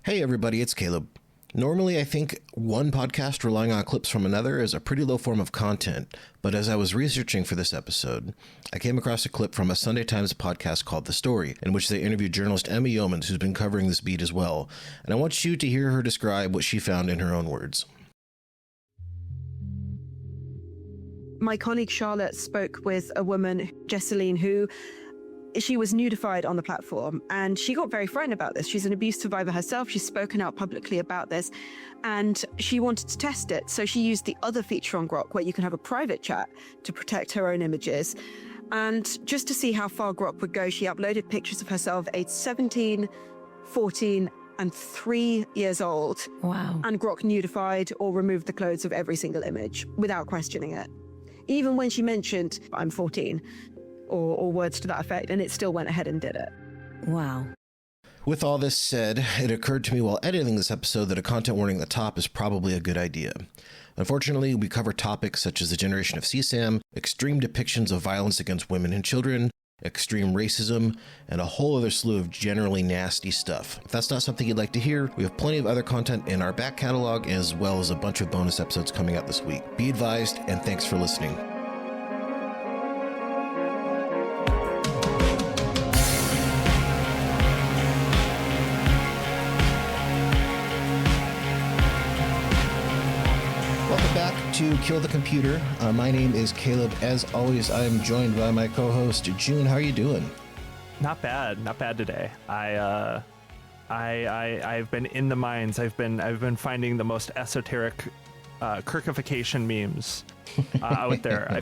Hey everybody, it's Caleb. Normally I think one podcast relying on clips from another is a pretty low form of content, but as I was researching for this episode, I came across a clip from a Sunday Times podcast called The Story, in which they interviewed journalist Emma Yeomans, who's been covering this beat as well, and I want you to hear her describe what she found in her own words. My colleague Charlotte spoke with a woman, Jesseline, who she was nudified on the platform, and she got very frightened about this. She's an abuse survivor herself. She's spoken out publicly about this, and she wanted to test it. So she used the other feature on Grok where you can have a private chat to protect her own images. And just to see how far Grok would go, she uploaded pictures of herself aged 17, 14, and 3 years old. Wow. And Grok nudified or removed the clothes of every single image without questioning it. Even when she mentioned, I'm 14, or words to that effect, and it still went ahead and did it. Wow. With all this said, it occurred to me while editing this episode that a content warning at the top is probably a good idea. Unfortunately, we cover topics such as the generation of CSAM, extreme depictions of violence against women and children, extreme racism, and a whole other slew of generally nasty stuff. If that's not something you'd like to hear, we have plenty of other content in our back catalog, as well as a bunch of bonus episodes coming out this week. Be advised, and thanks for listening. To Kill the Computer. My name is Caleb. As always, I am joined by my co-host June. How are you doing? Not bad today. I've been in the mines. I've been finding the most esoteric Kirkification memes out there.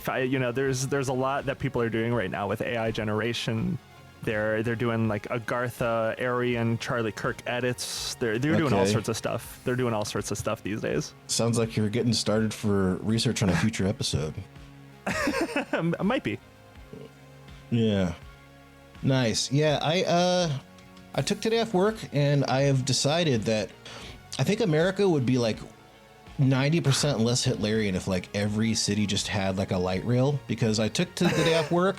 There's a lot that people are doing right now with AI generation. They're doing like Agartha, Aryan, Charlie Kirk edits. They're doing all sorts of stuff. They're doing all sorts of stuff these days. Sounds like you're getting started for research on a future episode. Might be. Yeah. Nice. Yeah, I took today off work, and I have decided that I think America would be like 90% less Hitlerian if like every city just had like a light rail, because I took the day off work.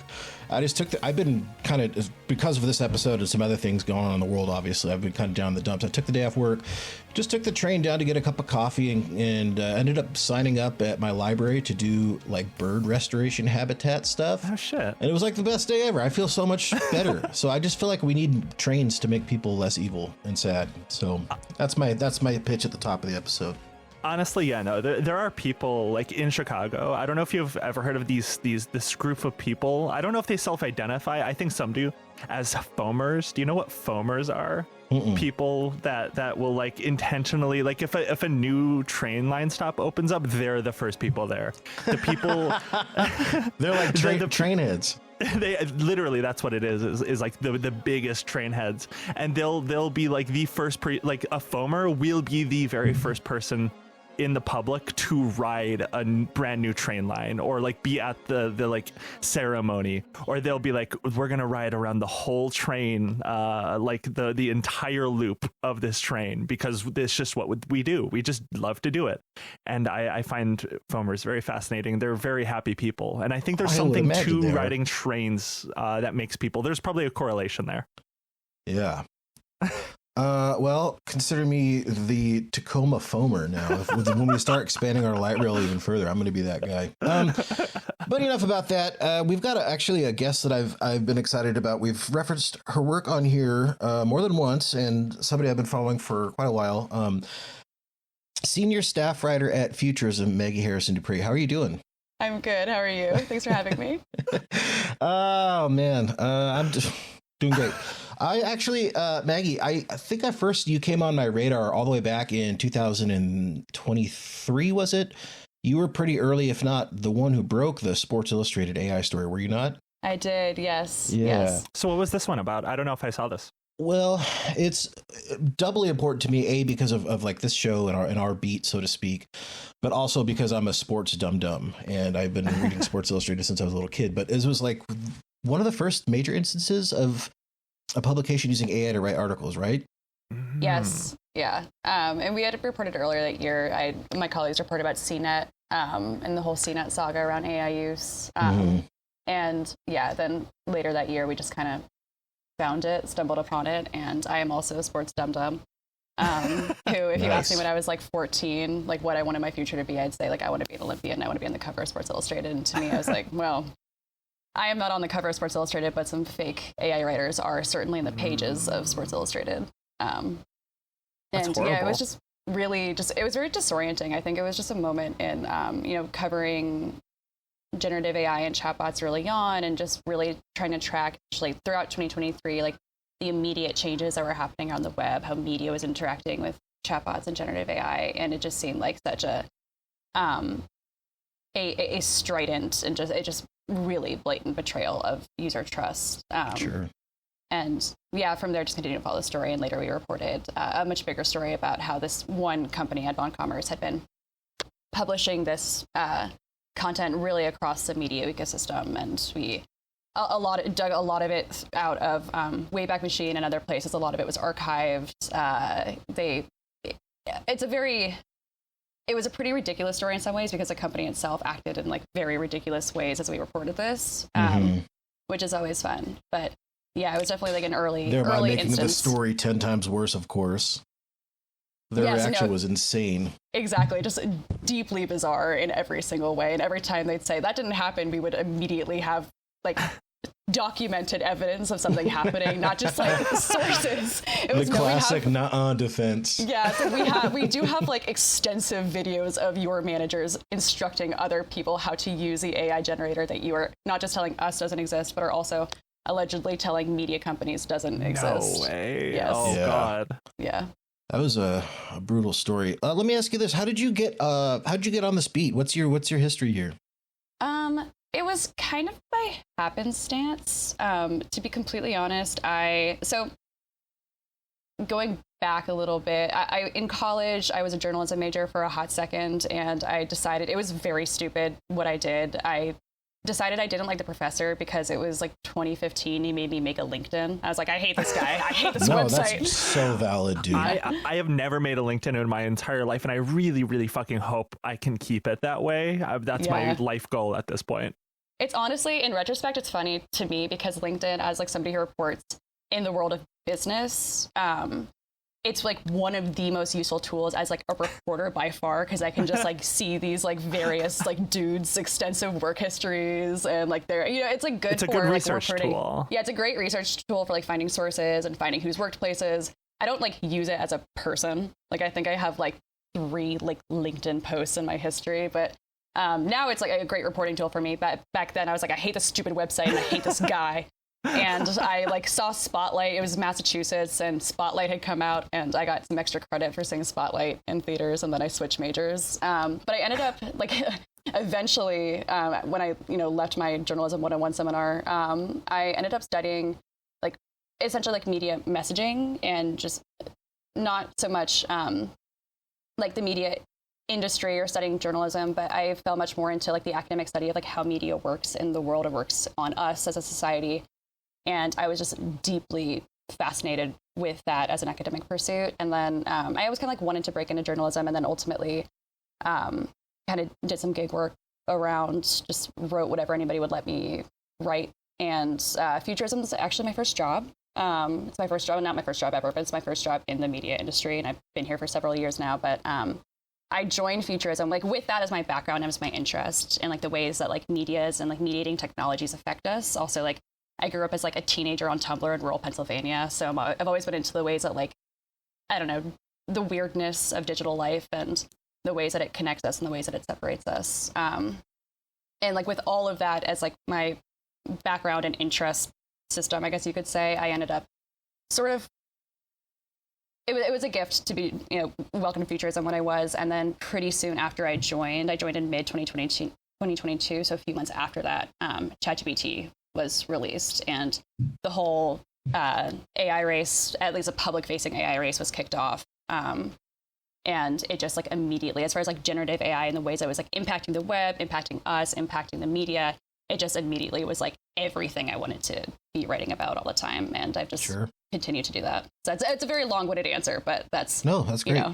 I've been kind of, because of this episode and some other things going on in the world, obviously, I've been kind of down in the dumps. I took the day off work, just took the train down to get a cup of coffee, and ended up signing up at my library to do like bird restoration habitat stuff. Oh, shit. And it was like the best day ever. I feel so much better. So I just feel like we need trains to make people less evil and sad. So that's my pitch at the top of the episode. Honestly, yeah, no, there are people like in Chicago. I don't know if you've ever heard of this group of people. I don't know if they self-identify. I think some do, as foamers. Do you know what foamers are? Mm-mm. People that will like intentionally, like if a new train line stop opens up, they're the first people there. The people they're like train heads. They literally, that's what it is like the biggest train heads, and they'll be like the first like a foamer will be the very first person in the public to ride a brand new train line, or like be at the like ceremony, or they'll be like, we're gonna ride around the whole train, like the entire loop of this train, because it's just what we do. We just love to do it. And I find foamers very fascinating. They're very happy people, and I think there's something to riding trains that makes people, there's probably a correlation there. Yeah. Well, consider me the Tacoma foamer now. When we start expanding our light rail even further, I'm going to be that guy. But enough about that. We've got actually a guest that I've been excited about. We've referenced her work on here more than once, and somebody I've been following for quite a while. Senior staff writer at Futurism, Maggie Harrison Dupré. How are you doing? I'm good. How are you? Thanks for having me. Oh, man. I'm just doing great. I actually, Maggie, I think you came on my radar all the way back in 2023, was it? You were pretty early, if not the one who broke the Sports Illustrated AI story, were you not? I did, yes. Yeah. Yes. So what was this one about? I don't know if I saw this. Well, it's doubly important to me, because of like this show and our beat, so to speak, but also because I'm a sports dum-dum, and I've been reading Sports Illustrated since I was a little kid. But it was like one of the first major instances of a publication using AI to write articles, right? Yes. Yeah. And we had reported earlier that year, my colleagues reported about CNET and the whole CNET saga around AI use. And yeah, then later that year, we just kind of found it, stumbled upon it. And I am also a sports dum-dum. who, if you asked me Nice. when I was like 14, like what I wanted my future to be, I'd say like I want to be an Olympian. I want to be on the cover of Sports Illustrated. And to me, I was like, well, I am not on the cover of Sports Illustrated, but some fake AI writers are certainly in the pages of Sports Illustrated. And yeah, it horrible. was just really it was very disorienting. I think it was just a moment in, covering generative AI and chatbots early on and just really trying to track actually throughout 2023, like the immediate changes that were happening on the web, how media was interacting with chatbots and generative AI. And it just seemed like such a strident and just really blatant betrayal of user trust. Sure. And yeah, from there, just continued to follow the story. And later we reported a much bigger story about how this one company, Advon Commerce, had been publishing this content really across the media ecosystem. And we dug a lot of it out of Wayback Machine and other places. A lot of it was archived. It was a pretty ridiculous story in some ways because the company itself acted in like very ridiculous ways as we reported this, which is always fun. But yeah, it was definitely like an early making instance. the story 10 times worse, of course. Their reaction was insane. Exactly, just deeply bizarre in every single way. And every time they'd say that didn't happen, we would immediately have like documented evidence of something happening, not just like sources. It was the classic nuh-uh defense. Yeah, so we do have like extensive videos of your managers instructing other people how to use the AI generator that you are not just telling us doesn't exist, but are also allegedly telling media companies doesn't exist. No way. Yes. Oh Yeah. God. Yeah. That was a brutal story. Let me ask you this: How did you get on this beat? What's your history here? It was kind of by happenstance. To be completely honest, so going back a little bit, I in college, I was a journalism major for a hot second, and I decided it was very stupid what I did. I decided I didn't like the professor because it was like 2015. He made me make a LinkedIn. I was like, I hate this guy. I hate this No, website. that's so valid, dude. I have never made a LinkedIn in my entire life, and I really, really fucking hope I can keep it that way. That's my life goal at this point. It's honestly, in retrospect, it's funny to me because LinkedIn, as like somebody who reports in the world of business, it's like one of the most useful tools as like a reporter by far, because I can just like see these like various like dudes' extensive work histories and like their, it's like good. It's a for, good like, research reporting. tool. Yeah, it's a great research tool for like finding sources and finding who's worked places. I don't like use it as a person. Like I think I have like 3 like LinkedIn posts in my history, but now it's like a great reporting tool for me. But back then I was like, I hate this stupid website and I hate this guy. And I like saw Spotlight. It was Massachusetts, and Spotlight had come out, and I got some extra credit for seeing Spotlight in theaters, and then I switched majors. But I ended up like eventually when I left my journalism 101 seminar, I ended up studying like essentially like media messaging and just not so much like the media industry or studying journalism, but I fell much more into like the academic study of like how media works in the world. It works on us as a society. And I was just deeply fascinated with that as an academic pursuit. And then I always kind of like wanted to break into journalism, and then ultimately kind of did some gig work around, just wrote whatever anybody would let me write. And Futurism was actually my first job. It's my first job, not my first job ever, but it's my first job in the media industry. And I've been here for several years now. But I joined Futurism like with that as my background and as my interest in like the ways that like medias and like mediating technologies affect us. Also, like I grew up as like a teenager on Tumblr in rural Pennsylvania. So I've always been into the ways that like, I don't know, the weirdness of digital life and the ways that it connects us and the ways that it separates us. And like with all of that as like my background and interest system, I guess you could say, I ended up sort of, it was a gift to be, welcome to Futurism when I was. And then pretty soon after I joined in mid 2022. So a few months after that, ChatGPT was released, and the whole AI race, at least a public-facing AI race, was kicked off. And it just like immediately, as far as like generative AI and the ways it was like impacting the web, impacting us, impacting the media, it just immediately was like everything I wanted to be writing about all the time. And I've just continued to do that. So it's a very long-winded answer, but that's great.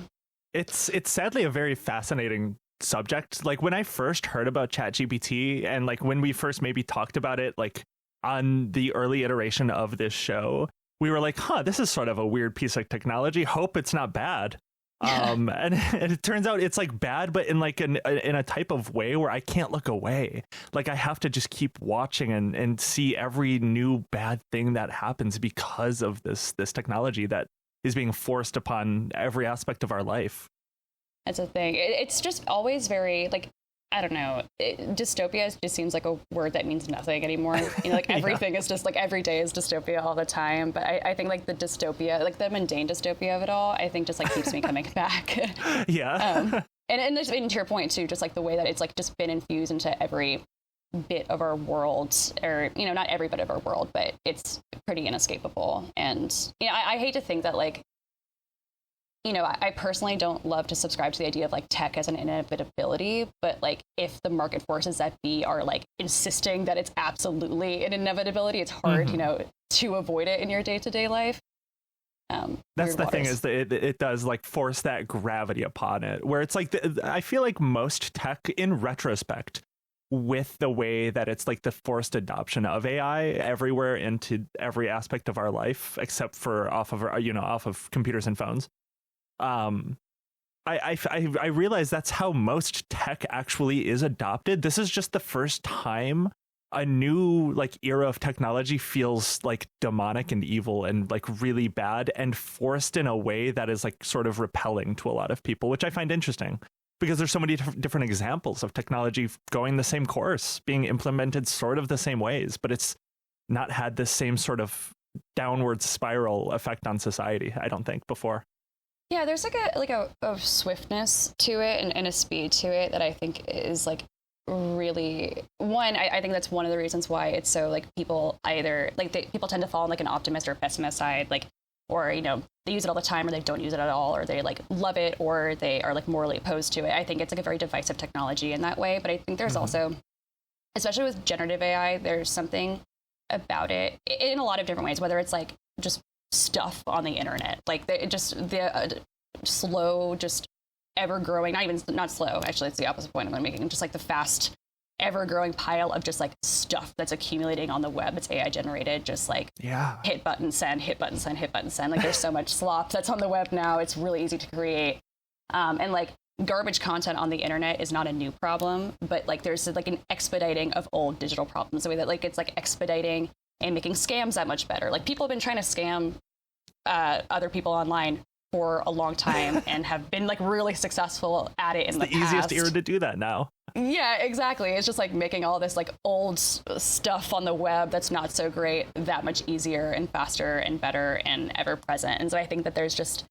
It's sadly a very fascinating subject. Like when I first heard about ChatGPT, and like when we first maybe talked about it like on the early iteration of this show, we were like, this is sort of a weird piece of technology. Hope it's not bad. And it turns out it's like bad, but in like in a type of way where I can't look away. Like I have to just keep watching and see every new bad thing that happens because of this technology that is being forced upon every aspect of our life. That's a thing. It's just always very like, I don't know. Dystopia just seems like a word that means nothing anymore. You know, like everything is just like every day is dystopia all the time. But I think like the dystopia, like the mundane dystopia of it all, I think just like keeps me coming back. Yeah. And to your point too, just like the way that it's like just been infused into every bit of our world, or, you know, not every bit of our world, but it's pretty inescapable. And, you know, I hate to think that like, you know, I personally don't love to subscribe to the idea of like tech as an inevitability, but like if the market forces that be are like insisting that it's absolutely an inevitability, it's hard, you know, to avoid it in your day-to-day life. That's the thing, is that it does like force that gravity upon it, where it's like, I feel like most tech in retrospect, with the way that it's like the forced adoption of AI everywhere into every aspect of our life, except for off of computers and phones. I realize that's how most tech actually is adopted. This is just the first time a new like era of technology feels like demonic and evil and like really bad and forced in a way that is like sort of repelling to a lot of people, which I find interesting because there's so many different examples of technology going the same course, being implemented sort of the same ways, but it's not had this same sort of downward spiral effect on society, I don't think, before. Yeah, there's like a swiftness to it and a speed to it that I think is like really I think that's one of the reasons why it's so like people either like people tend to fall on like an optimist or pessimist side, like, or, you know, they use it all the time or they don't use it at all, or they like love it or they are like morally opposed to it. I think it's like a very divisive technology in that way. But I think there's also, especially with generative AI, there's something about it in a lot of different ways, whether it's like just stuff on the internet, like the slow, just ever growing, not slow, actually it's the opposite point I'm making, just like the fast ever growing pile of just like stuff that's accumulating on the web. It's AI generated, just like hit button send, hit button send, hit button send. Like there's so much slop that's on the web now. It's really easy to create. And like garbage content on the internet is not a new problem, but like there's like an expediting of old digital problems, the way that like it's like expediting and making scams that much better. Like people have been trying to scam other people online for a long time and have been like really successful at it in the past. It's the easiest era to do that now. Yeah, exactly. It's just like making all this like old stuff on the web that's not so great that much easier and faster and better and ever present. And so I think that there's just,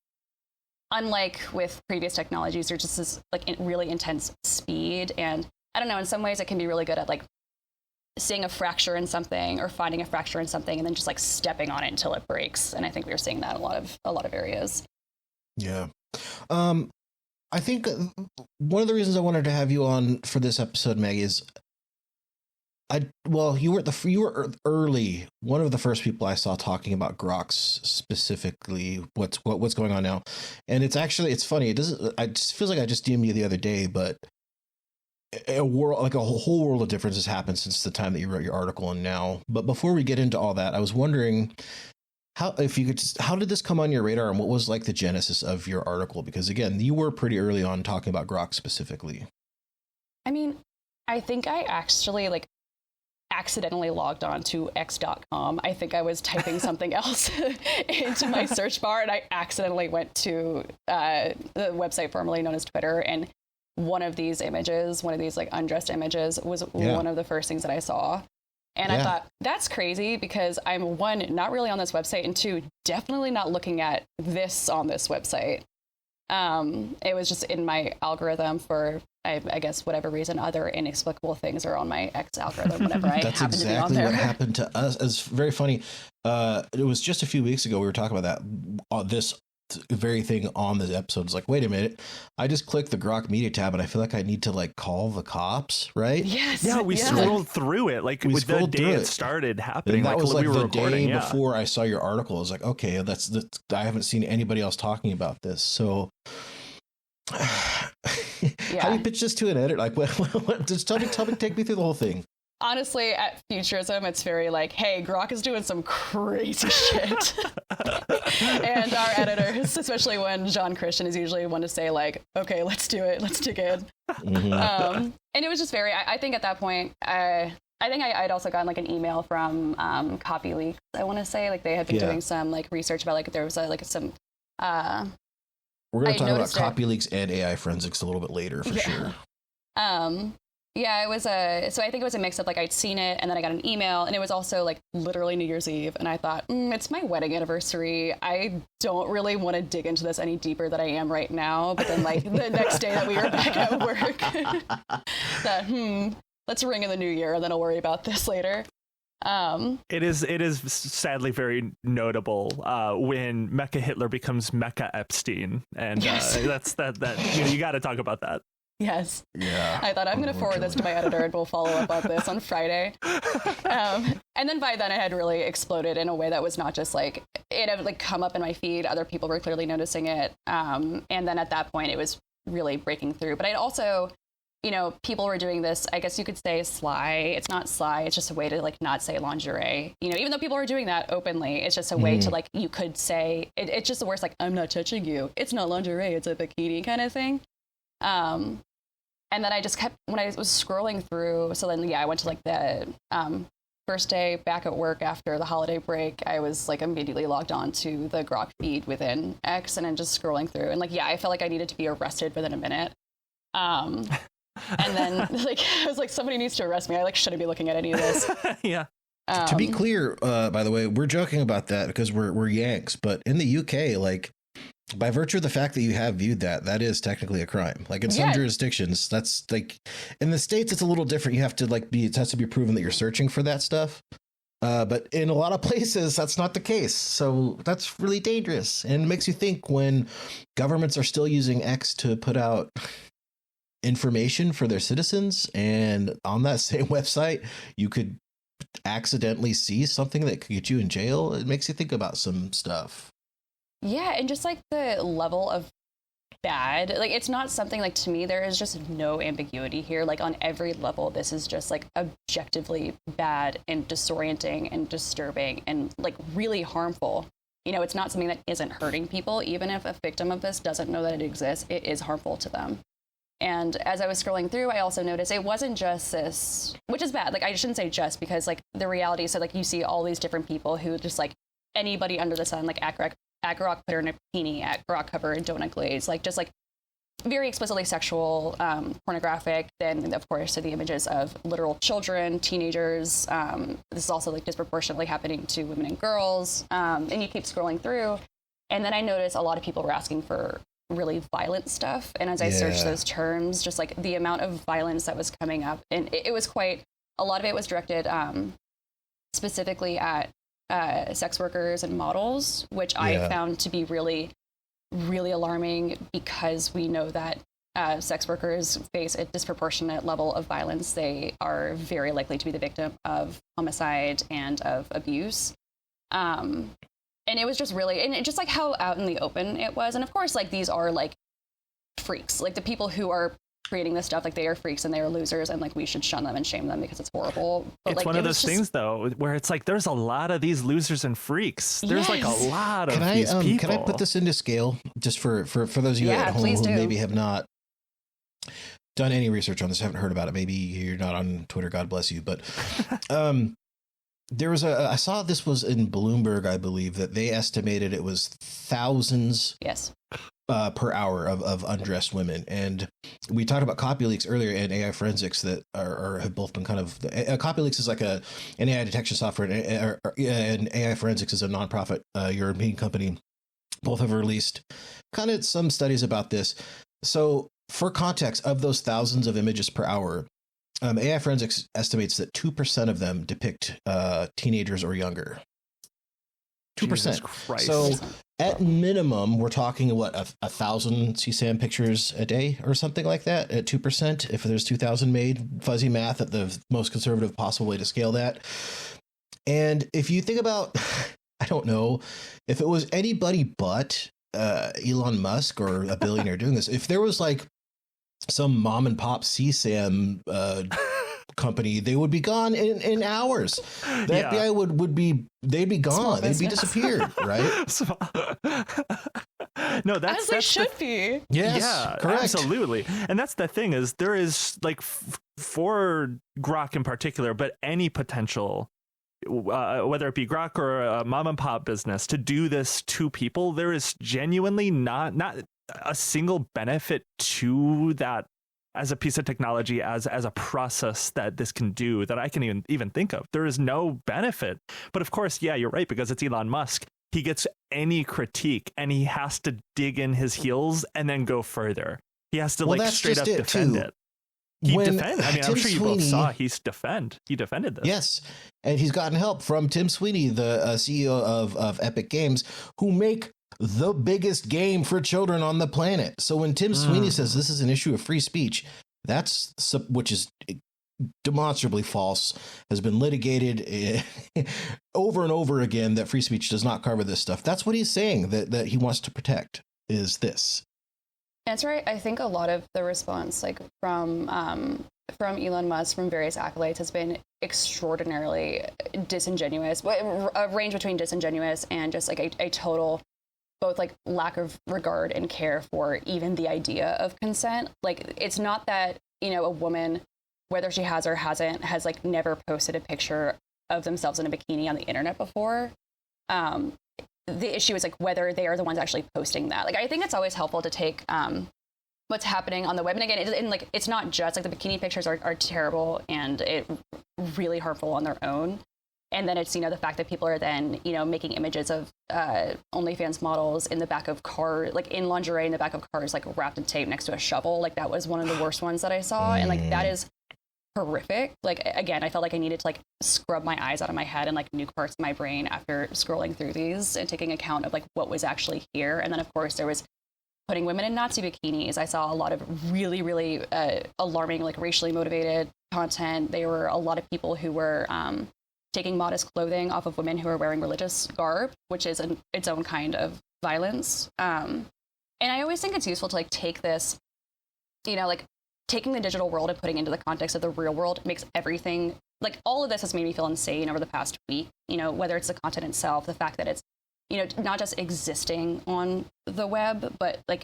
unlike with previous technologies, there's just this like really intense speed. And I don't know, in some ways it can be really good at like seeing a fracture in something or finding a fracture in something and then just like stepping on it until it breaks. And I think we're seeing that in a lot of areas. Yeah. I think one of the reasons I wanted to have you on for this episode, Maggie, is you were early. One of the first people I saw talking about Groks specifically, what's going on now. And it's funny. It just feels like I just DM'd you the other day, but a whole world of difference has happened since the time that you wrote your article and now. But before we get into all that, I was wondering how did this come on your radar and what was like the genesis of your article? Because again, you were pretty early on talking about Grok specifically. I mean, I think I actually like accidentally logged on to x.com. I think I was typing something else into my search bar and I accidentally went to the website formerly known as Twitter, and one of these like undressed images was one of the first things that I saw. And I thought, that's crazy because I'm one, not really on this website, and two, definitely not looking at this on this website. It was just in my algorithm for, I guess, whatever reason, other inexplicable things are on my X algorithm whenever I happen to be on there. That's exactly what happened to us. It's very funny. It was just a few weeks ago we were talking about that, this very thing on this episode. It's like, wait a minute, I just clicked the Grok media tab and I feel like I need to like call the cops, right? Yes. Yeah, we scrolled through it like with the day it started happening. And that was like the day yeah. before I saw your article. I was like, okay, that's I haven't seen anybody else talking about this. So how do you pitch this to an editor? Like, what just tell me, take me through the whole thing. honestly, at Futurism, it's very like, hey, Grok is doing some crazy shit. And our editors, especially when John Christian is usually one to say like, okay, let's do it. Let's dig in. And it was just very, I think at that point, I think I'd also gotten like an email from Copy Leaks. I want to say like they had been doing some like research about like there was like some. We're going to talk about Copy Leaks and AI forensics a little bit later for sure. Yeah, it was so I think it was a mix of like I'd seen it and then I got an email and it was also like literally New Year's Eve and I thought, it's my wedding anniversary. I don't really want to dig into this any deeper than I am right now. But then like the next day that we were back at work, that let's ring in the new year and then I'll worry about this later. It is sadly very notable when MechaHitler becomes Mecha Epstein, and that's you got to talk about that. Yes. Yeah. I thought I'm going to forward this to my editor and we'll follow up on this on Friday. And then by then it had really exploded in a way that was not just like, it had like come up in my feed. Other people were clearly noticing it. And then at that point it was really breaking through. But I'd also, people were doing this, I guess you could say sly. It's not sly. It's just a way to like not say lingerie. Even though people are doing that openly, it's just a way to like, you could say, it's just the worst, like, I'm not touching you. It's not lingerie. It's a bikini kind of thing. And then I just kept, when I was scrolling through, so then, I went to like the first day back at work after the holiday break, I was like immediately logged on to the Grok feed within X and then just scrolling through. And like, I felt like I needed to be arrested within a minute. And then like, I was like, somebody needs to arrest me. I like shouldn't be looking at any of this. Yeah. To be clear, by the way, we're joking about that because we're Yanks, but in the UK, like, by virtue of the fact that you have viewed that is technically a crime. Like in some jurisdictions, that's like, in the States, it's a little different. You have to like it has to be proven that you're searching for that stuff. But in a lot of places, that's not the case. So that's really dangerous. And it makes you think when governments are still using X to put out information for their citizens. And on that same website, you could accidentally see something that could get you in jail. It makes you think about some stuff. Yeah, and just like the level of bad, like it's not something like, to me, there is just no ambiguity here. Like on every level, this is just like objectively bad and disorienting and disturbing and like really harmful. It's not something that isn't hurting people. Even if a victim of this doesn't know that it exists, it is harmful to them. And as I was scrolling through, I also noticed it wasn't just this, which is bad. Like I shouldn't say just, because like the reality is that like you see all these different people who just like anybody under the sun, like at Grok put her in a bikini, at Grok cover in donut glaze, like just like very explicitly sexual, pornographic. Then of course to the images of literal children, teenagers. This is also like disproportionately happening to women and girls. And you keep scrolling through, and then I noticed a lot of people were asking for really violent stuff. And as I searched those terms, just like the amount of violence that was coming up, and it was quite, a lot of it was directed specifically at sex workers and models, which I found to be really, really alarming, because we know that sex workers face a disproportionate level of violence. They are very likely to be the victim of homicide and of abuse. And it was just really, and just like how out in the open it was. And of course, like these are like freaks, like the people who are creating this stuff, like they are freaks and they are losers, and like we should shun them and shame them because it's horrible. But it's like, one of those things though where it's like there's a lot of these losers and freaks. There's like a lot of these people. Can I put this into scale just for those of you at home who maybe have not done any research on this, haven't heard about it, maybe you're not on Twitter, God bless you, but there was I saw this was in Bloomberg, I believe, that they estimated it was thousands per hour of undressed women. And we talked about copy leaks earlier and AI forensics that have both been kind of, copy leaks is like an AI detection software, and AI forensics is a nonprofit European company. Both have released kind of some studies about this. So for context, of those thousands of images per hour, AI forensics estimates that 2% of them depict teenagers or younger. 2%. So at minimum, we're talking what, 1,000 CSAM pictures a day or something like that at 2%. If there's 2,000 made, fuzzy math at the most conservative possible way to scale that. And if you think about, I don't know, if it was anybody but Elon Musk or a billionaire doing this, if there was like some mom and pop CSAM company, they would be gone in hours. The FBI they'd be gone. They'd be disappeared, right? No, that's should be. Yes, yeah, correct. Absolutely. And that's the thing is there is like for Grok in particular, but any potential, whether it be Grok or a mom and pop business, to do this to people, there is genuinely not a single benefit to that as a piece of technology, as a process that this can do that I can even think of. There is no benefit. But of course, yeah, you're right, because it's Elon Musk. He gets any critique and he has to dig in his heels and then go further. He has to straight up defend it. I mean, I'm sure you both saw he defended this. Yes. And he's gotten help from Tim Sweeney, the CEO of Epic Games, who make the biggest game for children on the planet. So when Tim Sweeney says this is an issue of free speech, which is demonstrably false, has been litigated over and over again, that free speech does not cover this stuff. That's what he's saying that he wants to protect, is this. That's right. I think a lot of the response, like from Elon Musk, from various accolades, has been extraordinarily disingenuous. A range between disingenuous and just like a total, both like lack of regard and care for even the idea of consent. Like, it's not that, a woman, whether she has or hasn't, has like never posted a picture of themselves in a bikini on the internet before. The issue is like whether they are the ones actually posting that. Like, I think it's always helpful to take what's happening on the web. And again, it's not just like the bikini pictures are terrible and really harmful on their own. And then it's, the fact that people are then, making images of OnlyFans models in the back of cars, like in lingerie in the back of cars, like wrapped in tape next to a shovel. Like, that was one of the worst ones that I saw. And like, that is horrific. Like, again, I felt like I needed to like scrub my eyes out of my head and like nuke parts of my brain after scrolling through these and taking account of like what was actually here. And then of course there was putting women in Nazi bikinis. I saw a lot of really, really alarming, like racially motivated content. There were a lot of people who were taking modest clothing off of women who are wearing religious garb, which is its own kind of violence. And I always think it's useful to like take this, like taking the digital world and putting it into the context of the real world makes everything, like all of this has made me feel insane over the past week, whether it's the content itself, the fact that it's, not just existing on the web, but like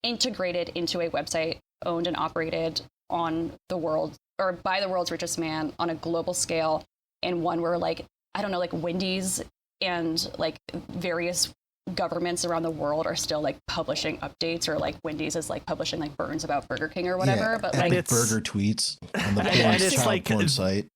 integrated into a website owned and operated on the world or by the world's richest man on a global scale. And one where like, I don't know, like Wendy's and like various governments around the world are still like publishing updates, or like Wendy's is like publishing like burns about Burger King or whatever. Yeah, but like it's burger tweets on the porn site.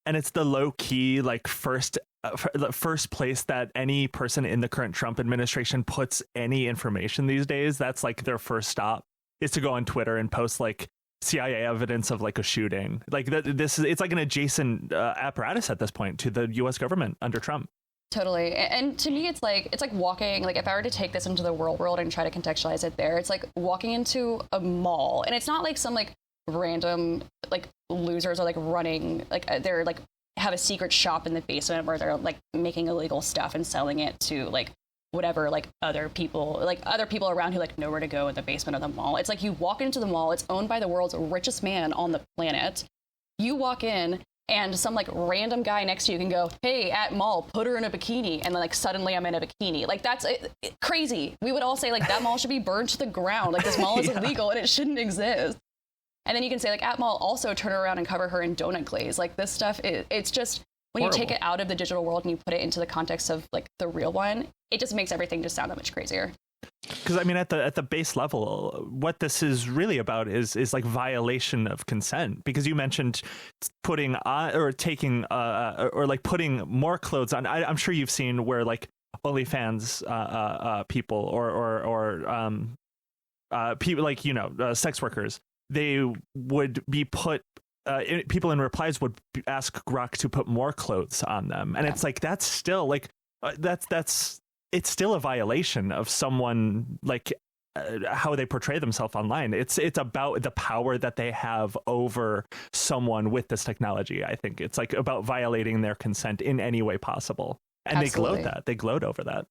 And it's the low key, like the first place that any person in the current Trump administration puts any information these days. That's like their first stop, is to go on Twitter and post like CIA evidence of like a shooting. Like it's like an adjacent apparatus at this point to the U.S. government under Trump. Totally. And to me, it's like walking, like if I were to take this into the real world and try to contextualize it there, it's like walking into a mall, and it's not like some like random like losers are like running, like they're like have a secret shop in the basement where they're like making illegal stuff and selling it to like whatever, like other people around who like know where to go in the basement of the mall. It's like you walk into the mall, it's owned by the world's richest man on the planet. You walk in, and some like random guy next to you can go, "Hey, at mall, put her in a bikini," and then like suddenly I'm in a bikini. Like that's crazy. We would all say like that mall should be burned to the ground. Like this mall is illegal and it shouldn't exist. And then you can say like at mall also turn her around and cover her in donut glaze. Like this stuff, it's just when you take it out of the digital world and you put it into the context of like the real one, it just makes everything just sound that much crazier. Because I mean, at the base level, what this is really about is like violation of consent. Because you mentioned putting on or taking or like putting more clothes on. I'm sure you've seen where like OnlyFans people or people like sex workers, they would be put. People in replies would ask Grok to put more clothes on them, and it's like that's still like it's still a violation of someone, like how they portray themselves online. It's about the power that they have over someone with this technology. I think it's like about violating their consent in any way possible, and Absolutely. they gloat over that.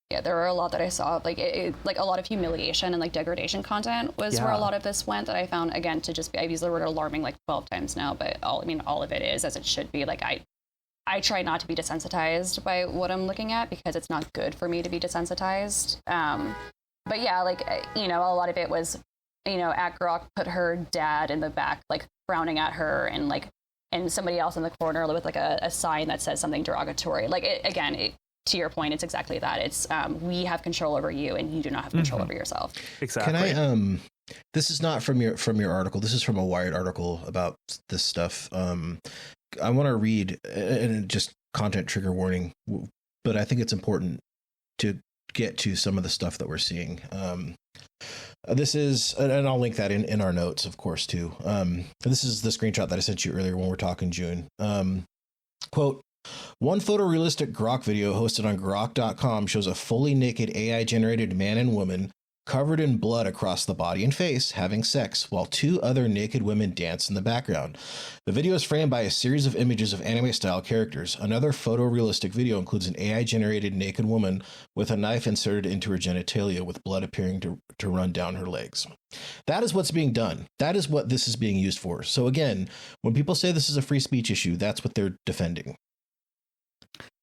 Yeah, there were a lot that I saw, like like a lot of humiliation and like degradation content was where a lot of this went, that I found, again, to just be, I've used the word alarming like 12 times now, but all of it is as it should be. Like I try not to be desensitized by what I'm looking at, because it's not good for me to be desensitized. But yeah, like, a lot of it was, at Grok put her dad in the back, like frowning at her, and somebody else in the corner with like a sign that says something derogatory. Like, to your point, it's exactly that. It's we have control over you, and you do not have control over yourself. Exactly. Can I this is not from your article. This is from a Wired article about this stuff. I want to read, and just content trigger warning, but I think it's important to get to some of the stuff that we're seeing. This is, and I'll link that in our notes, of course, too. This is the screenshot that I sent you earlier when we're talking June. Quote, one photorealistic Grok video hosted on Grok.com shows a fully naked AI-generated man and woman covered in blood across the body and face having sex, while two other naked women dance in the background. The video is framed by a series of images of anime-style characters. Another photorealistic video includes an AI-generated naked woman with a knife inserted into her genitalia, with blood appearing to run down her legs. That is what's being done. That is what this is being used for. So again, when people say this is a free speech issue, that's what they're defending.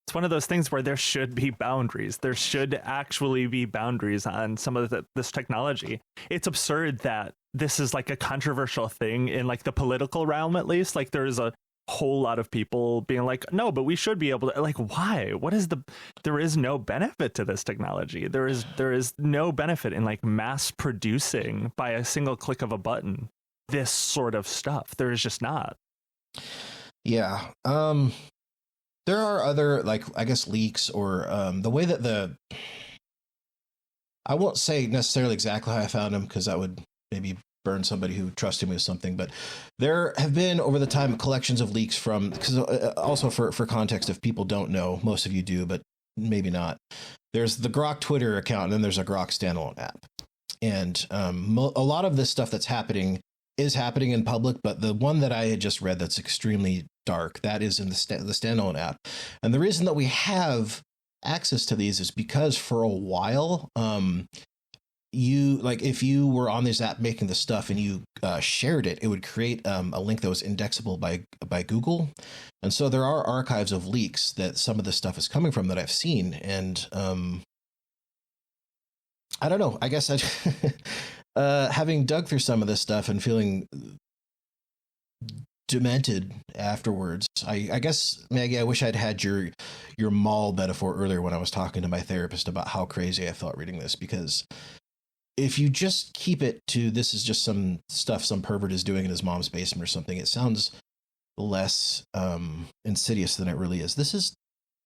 It's one of those things where there should be boundaries. There should actually be boundaries on some of this technology. It's absurd that this is like a controversial thing in like the political realm, at least. Like, there's a whole lot of people being like, no, but we should be able to, like, why? There is no benefit to this technology. There is no benefit in like mass producing by a single click of a button this sort of stuff. There is just not. Yeah. There are other, like, I guess, leaks, or the way that I won't say necessarily exactly how I found them, because that would maybe burn somebody who trusted me with something. But there have been, over the time, collections of leaks from, because also for context, if people don't know, most of you do, but maybe not. There's the Grok Twitter account, and then there's a Grok standalone app. And a lot of this stuff that's happening is happening in public, but the one that I had just read that's extremely dark, that is in the standalone app. And the reason that we have access to these is because for a while, if you were on this app making the stuff and you shared it, it would create a link that was indexable by Google. And so there are archives of leaks that some of this stuff is coming from that I've seen. And I don't know, I guess having dug through some of this stuff and feeling demented afterwards, I guess, Maggie, I wish I'd had your mall metaphor earlier when I was talking to my therapist about how crazy I felt reading this, because if you just keep it to this is just some stuff some pervert is doing in his mom's basement or something, it sounds less insidious than it really is. This is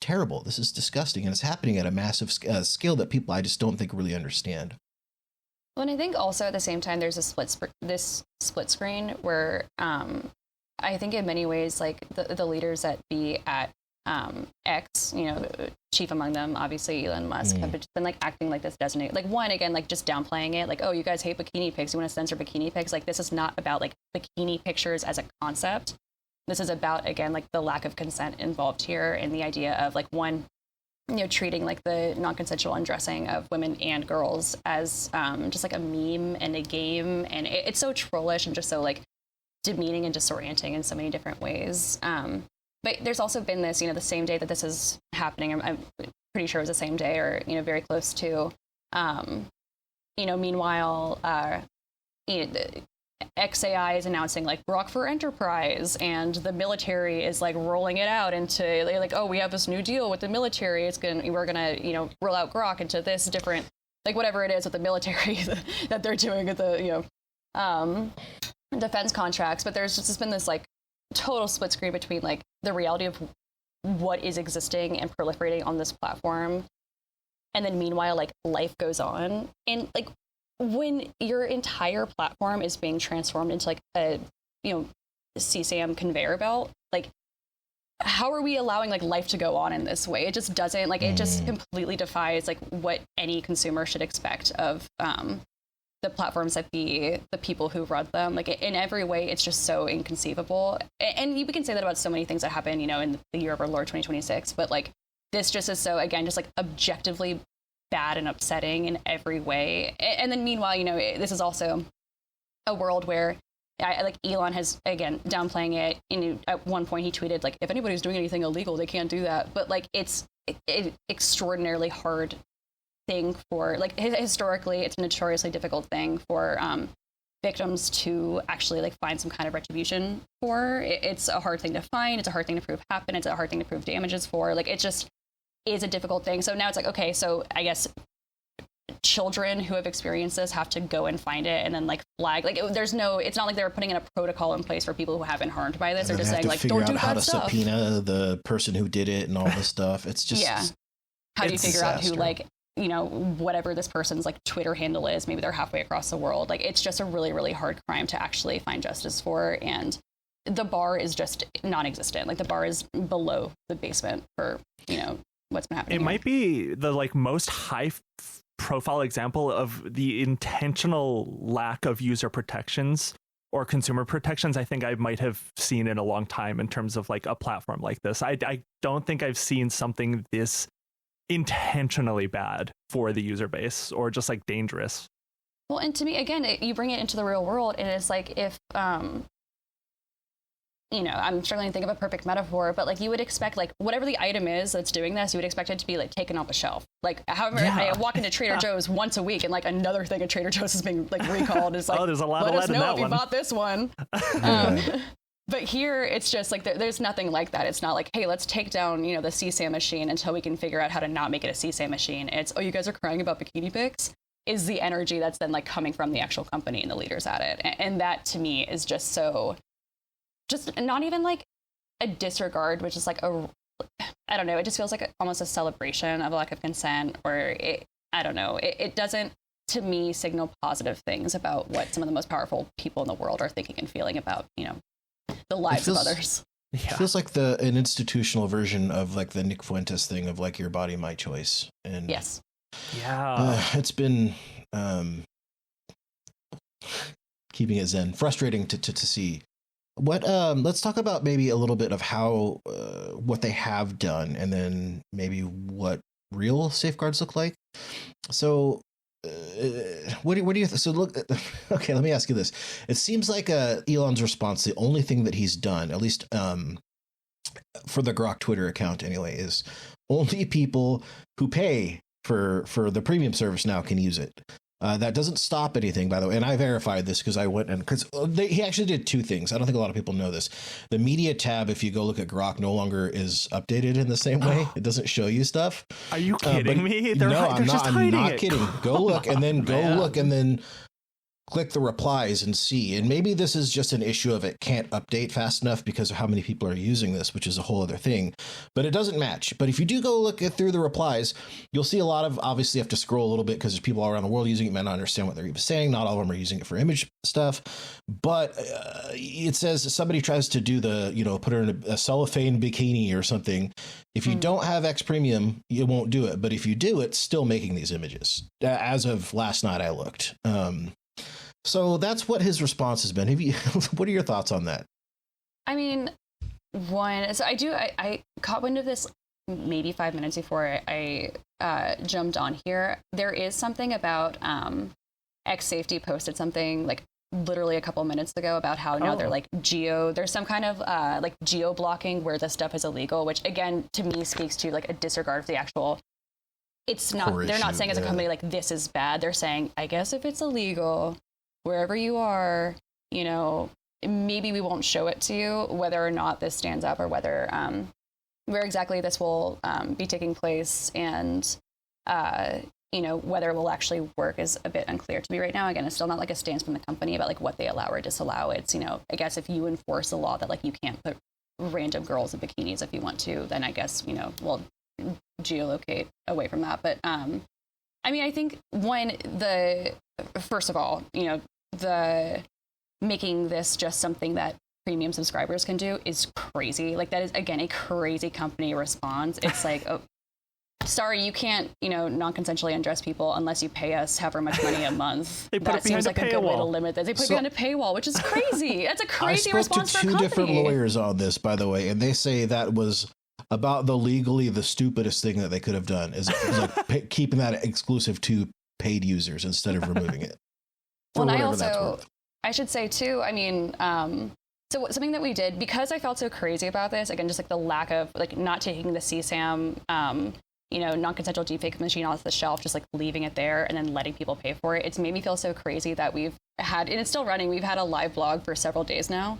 terrible. This is disgusting, and it's happening at a massive scale that people I just don't think really understand. Well, and I think also at the same time, there's this split screen where I think in many ways, like the leaders that be at X, chief among them, obviously Elon Musk, have been like acting like this designated, like, one, again, like just downplaying it, like, oh, you guys hate bikini pics, you want to censor bikini pics. Like, this is not about like bikini pictures as a concept. This is about, again, like the lack of consent involved here, and the idea of like, one, treating like the non-consensual undressing of women and girls as just like a meme and a game. And it's so trollish and just so like demeaning and disorienting in so many different ways. But there's also been this, the same day that this is happening, I'm pretty sure it was the same day, or, very close to, meanwhile, XAI is announcing like Grok for Enterprise, and the military is like rolling it out into like, oh, we have this new deal with the military. We're gonna, roll out Grok into this different, like, whatever it is with the military that they're doing with the, defense contracts. But there's just been this like total split screen between like the reality of what is existing and proliferating on this platform, and then meanwhile, like, life goes on. And like, when your entire platform is being transformed into like a, CSAM conveyor belt, like, how are we allowing like life to go on in this way? It just doesn't, like, it just completely defies like what any consumer should expect of the platforms that the people who run them. Like, in every way, it's just so inconceivable. And we can say that about so many things that happen, in the year of our Lord 2026. But like, this just is so, again, just like objectively bad and upsetting in every way. And then meanwhile, you know, this is also a world where like Elon has, again, downplaying it. At one point he tweeted, like, if anybody's doing anything illegal, they can't do that. But like, it's an extraordinarily hard thing for, like, historically, it's a notoriously difficult thing for victims to actually like find some kind of retribution for. It's a hard thing to find. It's a hard thing to prove happened. It's a hard thing to prove damages for. Like, it just is a difficult thing. So now it's like, okay, so I guess children who have experienced this have to go and find it and then like flag. Like, it's not like they're putting in a protocol in place for people who have been harmed by this. They're just saying like, don't do bad stuff. Figure out how to subpoena the person who did it and all this stuff. It's just How do you figure out who, like, you know, whatever this person's like Twitter handle is, maybe they're halfway across the world. Like, it's just a really, really hard crime to actually find justice for. And the bar is just non-existent. Like, the bar is below the basement for, you know, what's been happening. It might be the like most high profile example of the intentional lack of user protections or consumer protections I think I might have seen in a long time in terms of like a platform like this. I don't think I've seen something this intentionally bad for the user base or just like dangerous. Well, and to me, again, you bring it into the real world, and it's like, if you know, I'm struggling to think of a perfect metaphor, but like, you would expect, like, whatever the item is that's doing this, you would expect it to be like taken off a shelf. Like, however, I walk into Trader Joe's once a week and like another thing at Trader Joe's is being like recalled. It's like, there's a lot let of us lead in know that if you one. bought this one. But here it's just like, there's nothing like that. It's not like, hey, let's take down, you know, the CSAM machine until we can figure out how to not make it a CSAM machine. It's, oh, you guys are crying about bikini pics, is the energy that's then like coming from the actual company and the leaders at it. And that to me is just so, just not even like a disregard, which is like I don't know, it just feels like almost a celebration of a lack of consent, or I don't know, it doesn't, to me, signal positive things about what some of the most powerful people in the world are thinking and feeling about, you know, the lives of others. It feels like an institutional version of like the Nick Fuentes thing of like your body, my choice. And yes. Yeah. It's been keeping it zen, frustrating to see. What let's talk about maybe a little bit of how what they have done, and then maybe what real safeguards look like. So what do you so look okay, let me ask you this. It seems like Elon's response, the only thing that he's done, at least for the Grok Twitter account anyway, is only people who pay for the premium service now can use it. That doesn't stop anything, by the way. And I verified this because I went and he actually did two things. I don't think a lot of people know this. The media tab, if you go look at Grok, no longer is updated in the same way. It doesn't show you stuff. Are you kidding me? I'm not kidding. Go look and then look and then click the replies and see. And maybe this is just an issue of it can't update fast enough because of how many people are using this, which is a whole other thing. But it doesn't match. But if you do go look through the replies, you'll see a lot of, obviously you have to scroll a little bit because there's people all around the world using it. You might not understand what they're even saying. Not all of them are using it for image stuff. But it says somebody tries to do the, you know, put her in a cellophane bikini or something. If you don't have X Premium, you won't do it. But if you do, it's still making these images. As of last night, I looked. So that's what his response has been. What are your thoughts on that? I mean, I caught wind of this maybe 5 minutes before I jumped on here. There is something about X Safety posted something like literally a couple minutes ago about how now they're like there's some kind of like geo blocking where this stuff is illegal, which again to me speaks to like a disregard for the actual. It's not. They're not saying as a company like this is bad. They're saying, I guess if it's illegal, wherever you are, you know, maybe we won't show it to you, whether or not this stands up or whether where exactly this will be taking place, and you know, whether it will actually work is a bit unclear to me right now. Again, it's still not like a stance from the company about like what they allow or disallow. It's, you know, I guess if you enforce a law that like you can't put random girls in bikinis if you want to, then I guess, you know, we'll geolocate away from that. But I mean, I think first of all, you know, the making this just something that premium subscribers can do is crazy. Like, that is, again, a crazy company response. It's like, oh, sorry, you can't, you know, non-consensually undress people unless you pay us however much money a month. That seems like a good way to limit this. They put it behind a paywall, which is crazy. That's a crazy response for a company. I spoke to two different lawyers on this, by the way, and they say that was about the stupidest thing that they could have done is like keeping that exclusive to paid users instead of removing it. Well, and I should say too, I mean, so something that we did, because I felt so crazy about this, again, just like the lack of like not taking the CSAM, non-consensual deepfake machine off the shelf, just like leaving it there and then letting people pay for it. It's made me feel so crazy that we've had, and it's still running, we've had a live blog for several days now.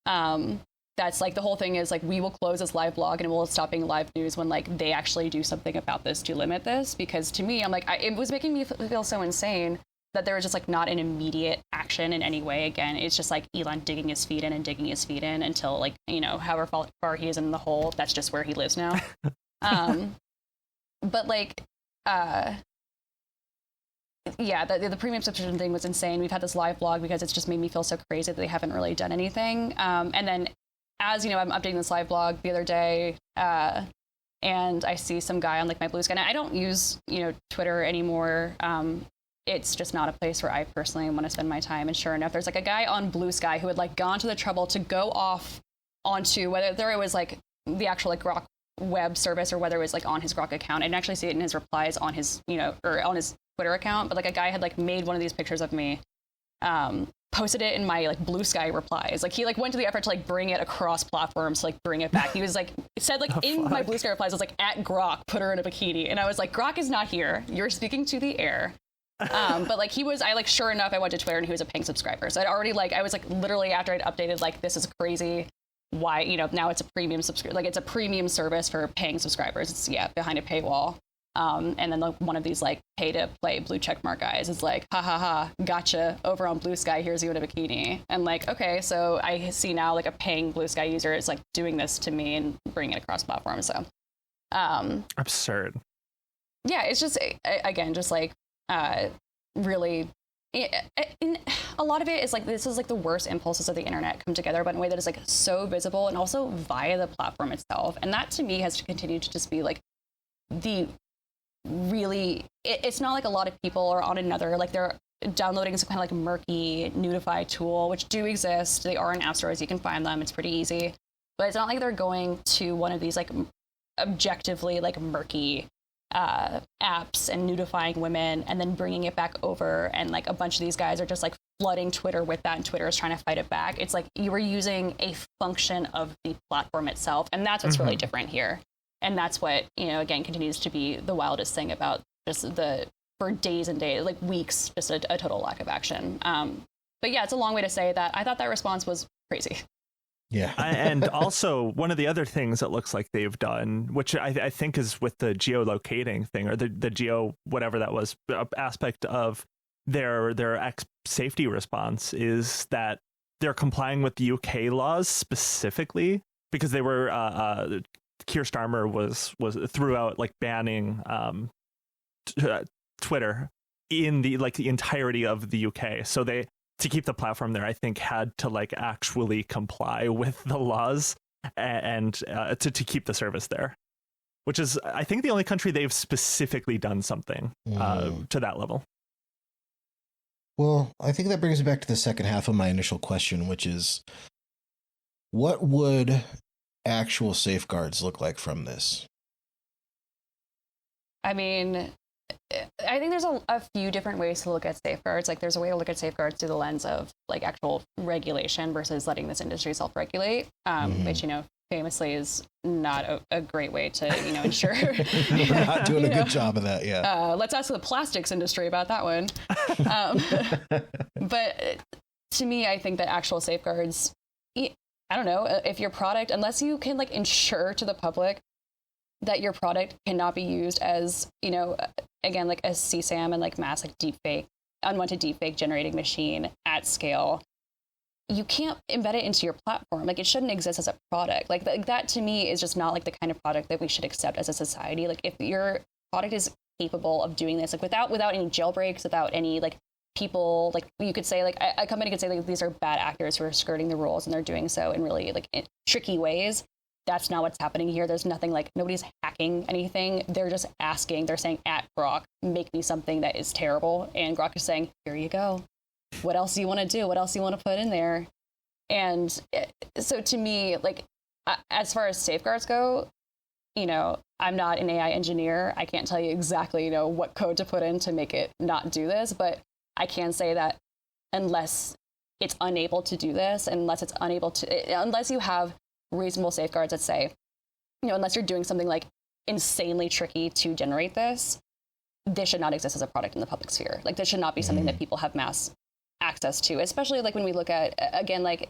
That's like, the whole thing is like, we will close this live blog and we'll stop being live news when like they actually do something about this to limit this. Because to me, I'm like, it was making me feel so insane that there was just like not an immediate action in any way. Again, it's just like Elon digging his feet in until like, however far he is in the hole, that's just where he lives now. But like, the premium subscription thing was insane. We've had this live blog because it's just made me feel so crazy that they haven't really done anything. And then as I'm updating this live blog the other day, and I see some guy on like my Blue Sky. And I don't use, Twitter anymore. It's just not a place where I personally want to spend my time. And sure enough, there's like a guy on Blue Sky who had like gone to the trouble to go off onto whether it was like the actual like Grok web service or whether it was like on his Grok account. I didn't actually see it in his replies on his, or on his Twitter account, but like a guy had like made one of these pictures of me, posted it in my like Blue Sky replies. Like he like went to the effort to like bring it across platforms to like bring it back. He was like, said like my Blue Sky replies, I was like, at Grok, put her in a bikini. And I was like, Grok is not here. You're speaking to the air. But like sure enough, I went to Twitter and he was a paying subscriber. So I'd already I was like literally after I'd updated, like, this is crazy. Why, now it's a premium it's a premium service for paying subscribers. It's behind a paywall. And then one of these like pay to play blue checkmark guys is like, ha ha ha, gotcha, over on Blue Sky, here's you in a bikini. And like, okay, so I see now like a paying Blue Sky user is like doing this to me and bringing it across platforms. So absurd. Yeah, it's just, again, just like really, a lot of it is like, this is like the worst impulses of the internet come together, but in a way that is like so visible and also via the platform itself. And that to me has to continue to just be like it's not like a lot of people are on another, like they're downloading some kind of like murky Nudify tool, which do exist. They are in app stores. You can find them. It's pretty easy. But it's not like they're going to one of these like objectively like murky apps and nudifying women and then bringing it back over. And like a bunch of these guys are just like flooding Twitter with that, and Twitter is trying to fight it back. It's like you were using a function of the platform itself. And that's what's really different here. And that's what, again, continues to be the wildest thing about just for days and days, like weeks, just a total lack of action. But yeah, it's a long way to say that I thought that response was crazy. Yeah. And also one of the other things it looks like they've done, which I think is with the geolocating thing or the geo, whatever that was, aspect of their safety response, is that they're complying with the UK laws specifically because they were, Keir Starmer was throughout like banning Twitter in the entirety of the UK. So they, to keep the platform there, I think had to like actually comply with the laws and to keep the service there, which is I think the only country they've specifically done something to that level. Well, I think that brings me back to the second half of my initial question, which is, what would actual safeguards look like from this? I mean, I think there's a few different ways to look at safeguards. Like there's a way to look at safeguards through the lens of like actual regulation versus letting this industry self-regulate, which, famously is not a great way to, ensure. We're not doing a good job of that. Yeah. Let's ask the plastics industry about that one. But to me, I think that actual safeguards, I don't know, if your product, unless you can like ensure to the public that your product cannot be used as, again, like a CSAM and like mass like unwanted deepfake generating machine at scale, you can't embed it into your platform. Like it shouldn't exist as a product. Like that to me is just not like the kind of product that we should accept as a society. Like if your product is capable of doing this, like without any jailbreaks, without any like people, like you could say like a company could say like these are bad actors who are skirting the rules and they're doing so in really like in tricky ways. That's not what's happening here. There's nothing like, nobody's hacking anything. They're just asking, they're saying at Grok, make me something that is terrible. And Grok is saying, here you go. What else do you want to do? What else do you want to put in there? And so to me, like, as far as safeguards go, I'm not an AI engineer. I can't tell you exactly, what code to put in to make it not do this, but I can say that unless it's unable to do this, unless you have reasonable safeguards that say, unless you're doing something like insanely tricky to generate this should not exist as a product in the public sphere. Like, this should not be something that people have mass access to, especially like when we look at, again, like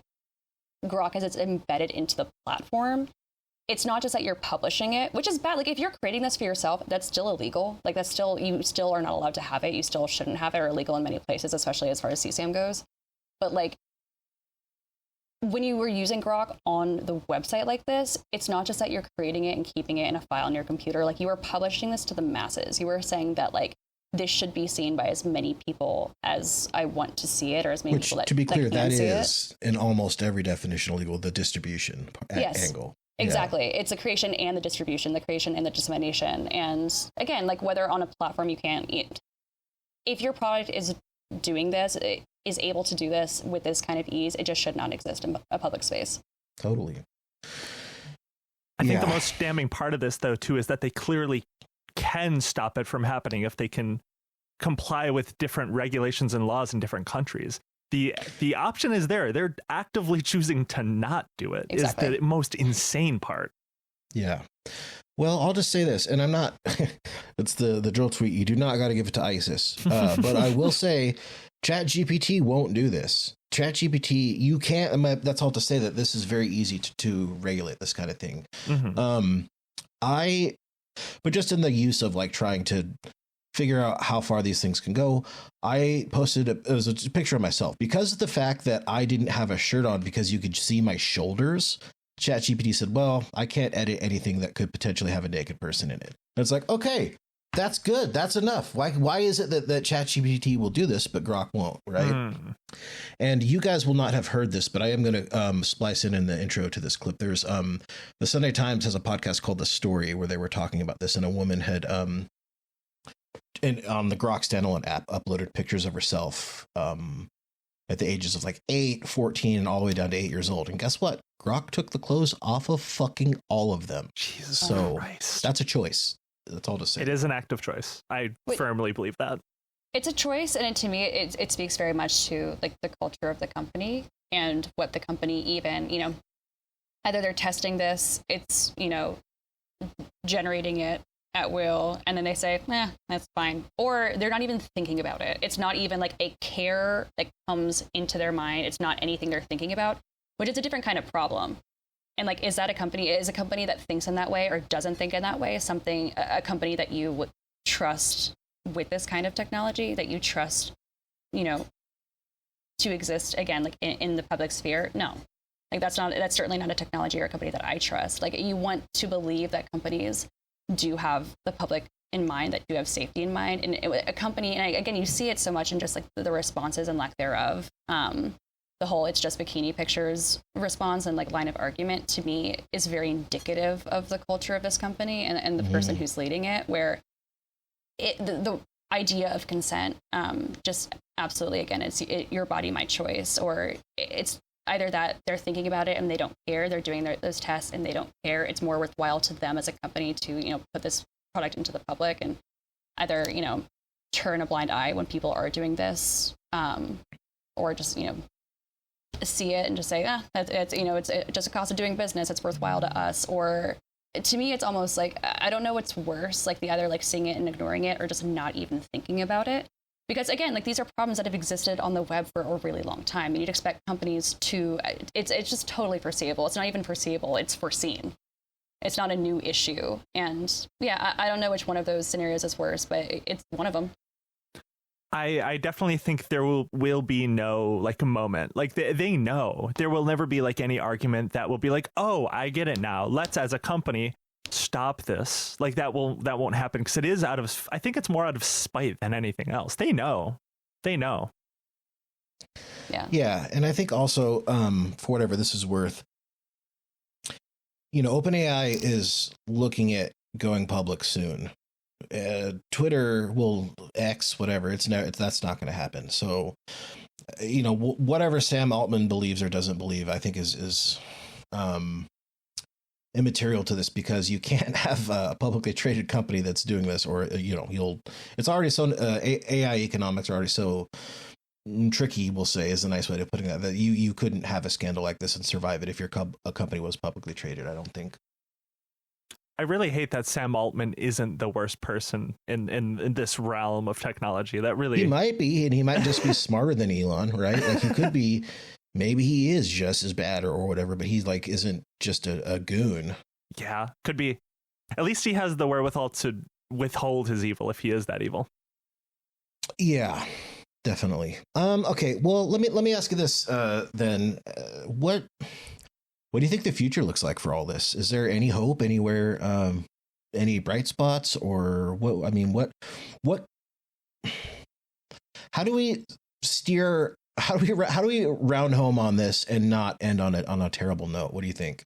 Grok as it's embedded into the platform. It's not just that you're publishing it, which is bad. Like, if you're creating this for yourself, that's still illegal. Like, you still are not allowed to have it. You still shouldn't have it, or illegal in many places, especially as far as CSAM goes. But like, when you were using Grok on the website like this, it's not just that you're creating it and keeping it in a file on your computer. Like, you are publishing this to the masses. You were saying that, like, this should be seen by as many people as I want to see it, or as many people that, to be clear, that see is in almost every definition illegal, the distribution angle. Exactly. Yeah. It's the creation and the distribution, the creation and the dissemination. And again, like, whether on a platform you can't eat, if your product is doing this, it is able to do this with this kind of ease, it just should not exist in a public space. Totally. I think the most damning part of this, though, too, is that they clearly can stop it from happening if they can comply with different regulations and laws in different countries. The option is there. They're actively choosing to not do it. Exactly. Is the most insane part. Yeah. Well, I'll just say this, and I'm not, it's the drill tweet. You do not got to give it to ISIS. But I will say ChatGPT won't do this. ChatGPT, you can't, that's all to say that this is very easy to regulate this kind of thing. Mm-hmm. But just in the use of like trying to figure out how far these things can go, I posted it was a picture of myself because of the fact that I didn't have a shirt on because you could see my shoulders. ChatGPT said, well, I can't edit anything that could potentially have a naked person in it. And it's like, okay, that's good. That's enough. Why is it that ChatGPT will do this, but Grok won't, right? And you guys will not have heard this, but I am going to splice in the intro to this clip. There's the Sunday Times has a podcast called The Story where they were talking about this, and a woman had on the Grok standalone app uploaded pictures of herself at the ages of like 8, 14, and all the way down to 8 years old. And guess what? Grok took the clothes off of fucking all of them. Jesus Christ. That's a choice. That's all to say. It is an active choice. I firmly believe that. It's a choice, and to me, it speaks very much to like the culture of the company and what the company even, either they're testing this, it's, generating it at will, and then they say, that's fine. Or they're not even thinking about it. It's not even like a care that comes into their mind. It's not anything they're thinking about, which is a different kind of problem. And like, is a company that thinks in that way or doesn't think in that way a company that you would trust with this kind of technology, that you trust, to exist again, like in the public sphere? No, like that's certainly not a technology or a company that I trust. Like, you want to believe that companies do have the public in mind, that do have safety in mind. And a company, and again, you see it so much in just like the responses and lack thereof. The whole "it's just bikini pictures" response and like line of argument, to me, is very indicative of the culture of this company and the person who's leading it, where the idea of consent, just absolutely, again, it's your body, my choice, or it's either that they're thinking about it and they don't care, they're doing those tests and they don't care. It's more worthwhile to them as a company to, put this product into the public and either, turn a blind eye when people are doing this, or just, see it and just say, it's just a cost of doing business. It's worthwhile to us. Or to me, it's almost like, I don't know what's worse, like the either like seeing it and ignoring it or just not even thinking about it. Because again, like these are problems that have existed on the web for a really long time. And you'd expect companies to, it's just totally foreseeable. It's not even foreseeable, it's foreseen. It's not a new issue. And yeah, I don't know which one of those scenarios is worse, but it's one of them. I definitely think there will be no like a moment, like they know there will never be like any argument that will be like, oh, I get it now. Let's as a company stop this. Like that won't happen, because it is I think it's more out of spite than anything else. They know. Yeah. And I think also for whatever this is worth, OpenAI is looking at going public soon. Twitter will X whatever. That's not going to happen. So, whatever Sam Altman believes or doesn't believe, I think is immaterial to this because you can't have a publicly traded company that's doing this, or it's already so AI economics are already so tricky, we'll say, is a nice way of putting that you couldn't have a scandal like this and survive it if your a company was publicly traded, I don't think. I really hate that Sam Altman isn't the worst person in this realm of technology. That really, he might be, and he might just be smarter than Elon, right? Like he could be. Maybe he is just as bad or whatever, but he's like isn't just a goon. Yeah, could be. At least he has the wherewithal to withhold his evil if he is that evil. Yeah, definitely. Okay, well, let me ask you this then. What do you think the future looks like for all this? Is there any hope anywhere? Any bright spots, or what? I mean, what? How do we steer? How do we round home on this and not end on a terrible note? What do you think?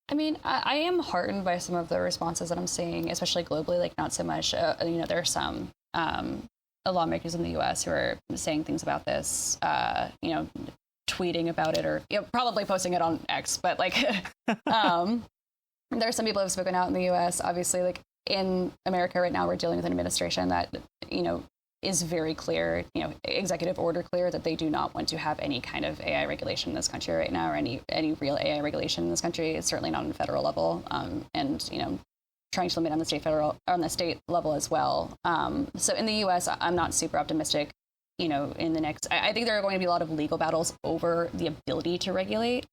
I mean, I am heartened by some of the responses that I'm seeing, especially globally. Like, not so much. There are some lawmakers in the U.S. who are saying things about this. Tweeting about it, or probably posting it on X. But like, there are some people who have spoken out in the U.S. Obviously, like in America right now, we're dealing with an administration that is very clear, executive order clear, that they do not want to have any kind of AI regulation in this country right now, or any real AI regulation in this country. It's certainly not on the federal level, and trying to limit on the state level as well. So in the U.S., I'm not super optimistic. In the next, I think there are going to be a lot of legal battles over the ability to regulate.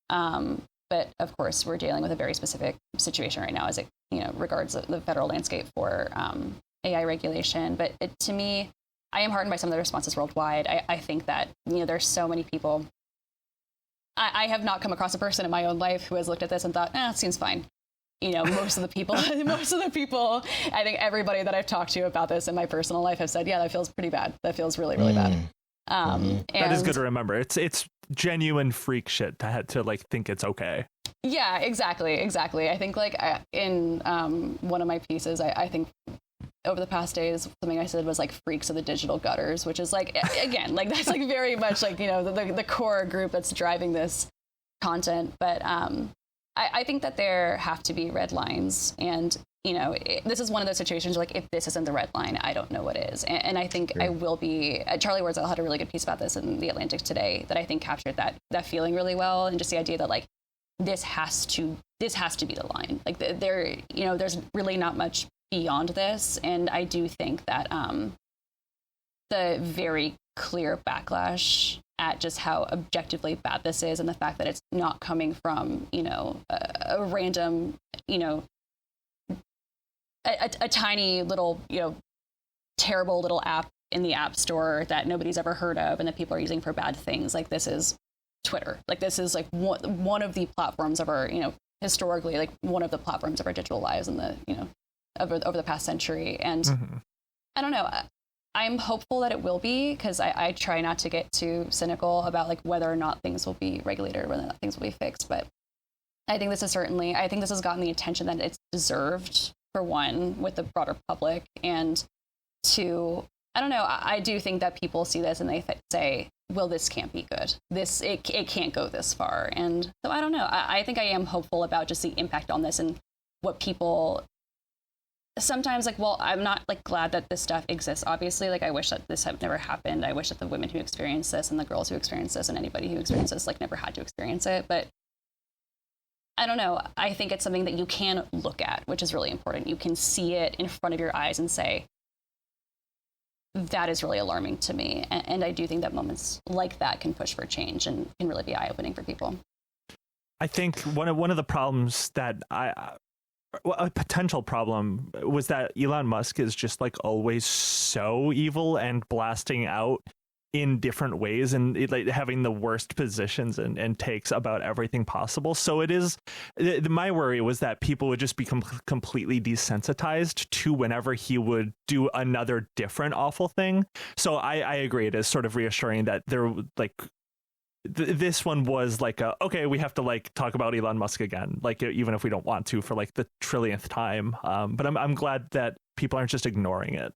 But of course, we're dealing with a very specific situation right now as it, regards the federal landscape for AI regulation. But to me, I am heartened by some of the responses worldwide. I think that, there's so many people. I have not come across a person in my own life who has looked at this and thought, it seems fine. Most of the people, I think everybody that I've talked to about this in my personal life have said, yeah, that feels pretty bad. That feels really, really bad. That is good to remember. It's genuine freak shit to like think it's okay. Yeah, exactly. I think like in one of my pieces, I think over the past days, something I said was like freaks of the digital gutters, which is like, again, like that's like very much like, the core group that's driving this content. But I think that there have to be red lines, and this is one of those situations like, if this isn't the red line, I don't know what is. And I think I will be. Charlie Wardell had a really good piece about this in The Atlantic today that I think captured that feeling really well, and just the idea that like this has to be the line. Like there's really not much beyond this, and I do think that the very clear backlash at just how objectively bad this is, and the fact that it's not coming from, a random, a tiny little, terrible little app in the App Store that nobody's ever heard of and that people are using for bad things. Like, this is Twitter. Like, this is like one of the platforms of our, historically, like one of the platforms of our digital lives in the, over the past century. And I don't know. I'm hopeful that it will be, because I try not to get too cynical about like whether or not things will be regulated or whether or not things will be fixed. But I think this has gotten the attention that it's deserved, for one, with the broader public, and two, I don't know, I do think that people see this and they say, well, this can't be good. It can't go this far. And so I don't know. I think I am hopeful about just the impact on this and what people sometimes like, well, I'm not like glad that this stuff exists. Obviously, like I wish that this had never happened. I wish that the women who experienced this and the girls who experienced this and anybody who experienced this like never had to experience it. But I don't know. I think it's something that you can look at, which is really important. You can see it in front of your eyes and say, that is really alarming to me. And I do think that moments like that can push for change and can really be eye-opening for people. I think one of the problems that a potential problem was that Elon Musk is just like always so evil and blasting out in different ways and like having the worst positions and takes about everything possible. So it is, my worry was that people would just become completely desensitized to whenever he would do another different awful thing. So I agree. It is sort of reassuring that there like this one was like okay, we have to like talk about Elon Musk again, like even if we don't want to for like the trillionth time. But I'm glad that people aren't just ignoring it,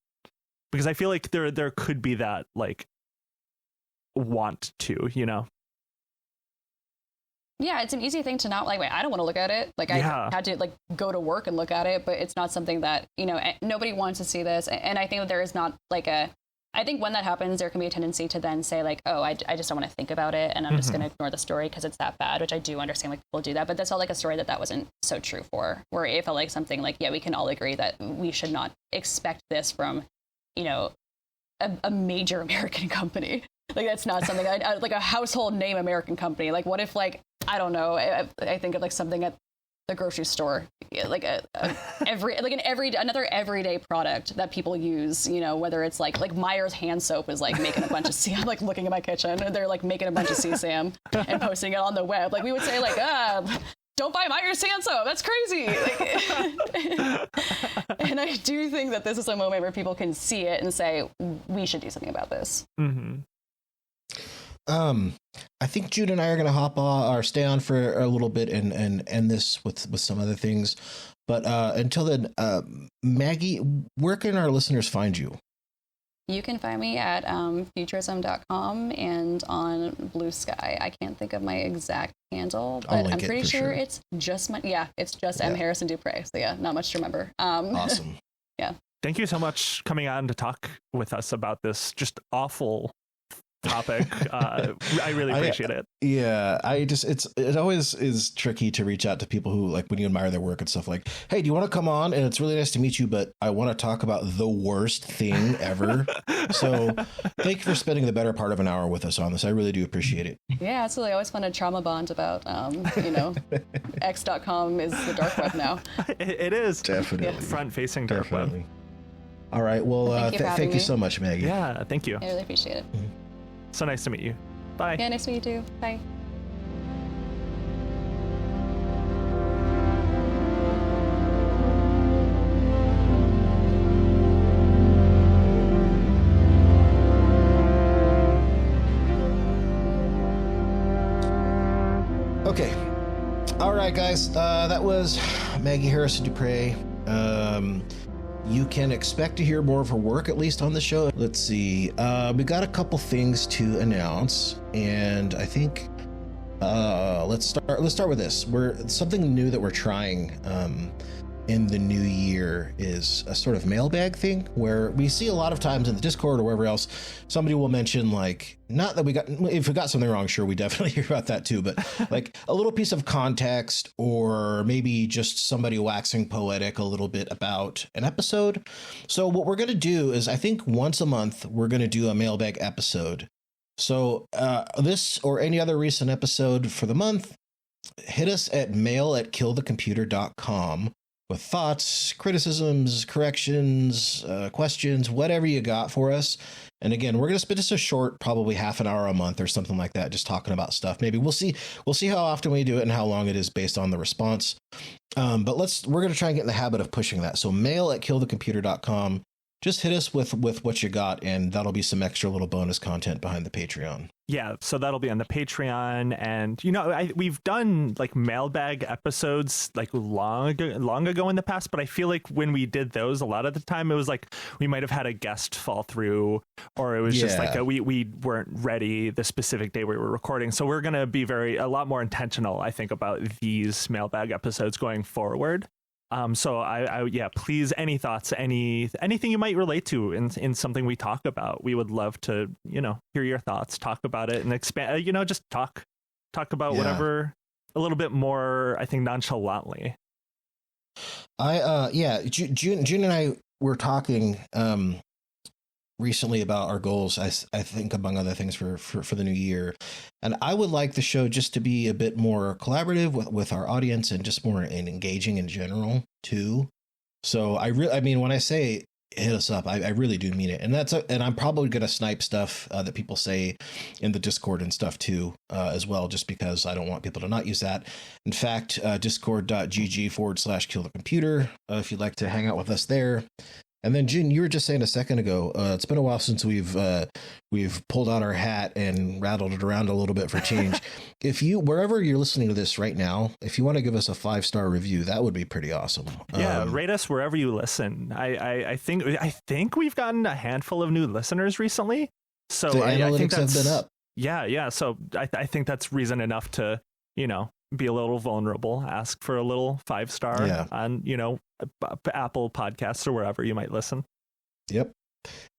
because I feel like there could be that like want to, Yeah, it's an easy thing to not like, wait, I don't want to look at it. Like, I had to like go to work and look at it, but it's not something that, you know, nobody wants to see this. And I think that there is not like I think when that happens, there can be a tendency to then say like, oh, I just don't want to think about it. And I'm just going to ignore the story because it's that bad, which I do understand like people do that. But that's all like a story that wasn't so true for, where it felt like something like, yeah, we can all agree that we should not expect this from, you know, a major American company. Like, that's not something like a household name American company. Like, what if, like, I don't know, I think of like something at the grocery store, like another everyday product that people use, you know, whether it's like Meyer's hand soap is like making a bunch of I'm like looking at my kitchen and they're like making a bunch of CSAM and posting it on the web. Like, we would say like, don't buy Meyer's hand soap. That's crazy. Like, and I do think that this is a moment where people can see it and say, we should do something about this. I think Jude and I are going to hop on or stay on for a little bit and end this with some other things. But until then, Maggie, where can our listeners find you? You can find me at futurism.com and on Blue Sky. I can't think of my exact handle, but I'm pretty sure it's just M. Harrison Dupré. So yeah, not much to remember. Awesome. Yeah. Thank you so much coming on to talk with us about this just awful topic. I really appreciate it. Yeah, it always is tricky to reach out to people who, like, when you admire their work and stuff, like, hey, do you want to come on? And it's really nice to meet you, but I want to talk about the worst thing ever. So thank you for spending the better part of an hour with us on this. I really do appreciate it. Yeah, absolutely. I always fun to trauma bond about, you know, x.com is the dark web now. It is. Definitely. Yeah. Front-facing dark web. All right. Well, thank you so much, Maggie. Yeah, thank you. I really appreciate it. So nice to meet you. Bye. Yeah, nice to meet you too. Bye. Okay. All right, guys. That was Maggie Harrison Dupré. You can expect to hear more of her work, at least on the show. Let's see. We got a couple things to announce, and I think let's start with this. Something new that we're trying in the new year is a sort of mailbag thing, where we see a lot of times in the Discord or wherever else, somebody will mention, like, not that if we got something wrong, sure, we definitely hear about that too, but like a little piece of context, or maybe just somebody waxing poetic a little bit about an episode. So what we're going to do is, I think once a month, we're going to do a mailbag episode. So this or any other recent episode for the month, hit us at mail@killthecomputer.com with thoughts, criticisms, corrections, questions, whatever you got for us. And again, we're going to spend just a short, probably half an hour a month or something like that, just talking about stuff. Maybe we'll see how often we do it and how long it is based on the response. But we're going to try and get in the habit of pushing that. So mail@killthecomputer.com. Just hit us with what you got, and that'll be some extra little bonus content behind the Patreon. Yeah, so that'll be on the Patreon. And, you know, we've done like mailbag episodes like long ago in the past, but I feel like when we did those, a lot of the time it was like we might have had a guest fall through, or it was just like we weren't ready the specific day we were recording. So we're going to be a lot more intentional, I think, about these mailbag episodes going forward. So I please, any thoughts, anything you might relate to in something we talk about, we would love to, you know, hear your thoughts, talk about it, and expand, you know, just talk about whatever a little bit more, I think, nonchalantly. June and I were talking recently about our goals, I think, among other things for the new year. And I would like the show just to be a bit more collaborative with our audience, and just more engaging in general too. So I mean, when I say hit us up, I really do mean it. And and I'm probably going to snipe stuff that people say in the Discord and stuff too, as well, just because I don't want people to not use that. In fact, discord.gg/killthecomputer, if you'd like to hang out with us there. And then, Jin, you were just saying a second ago, it's been a while since we've pulled out our hat and rattled it around a little bit for change. Wherever you're listening to this right now, if you want to give us a 5-star review, that would be pretty awesome. Yeah, rate us wherever you listen. I think we've gotten a handful of new listeners recently. So the analytics I think have been up. Yeah. So I think that's reason enough to, be a little vulnerable, ask for a little 5-star on, Apple Podcasts or wherever you might listen. Yep.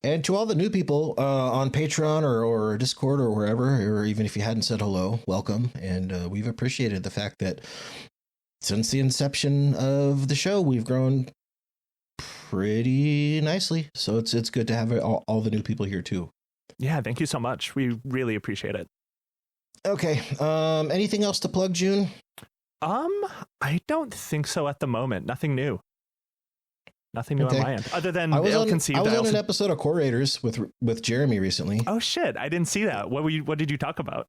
And to all the new people on Patreon or Discord or wherever, or even if you hadn't said hello, welcome. And we've appreciated the fact that since the inception of the show, we've grown pretty nicely. So it's good to have all the new people here too. Yeah, thank you so much. We really appreciate it. Okay. Anything else to plug, June? I don't think so at the moment. Nothing new. Nothing new on my end, other than I was on an episode of Core Raiders with Jeremy recently. Oh shit! I didn't see that. What did you talk about?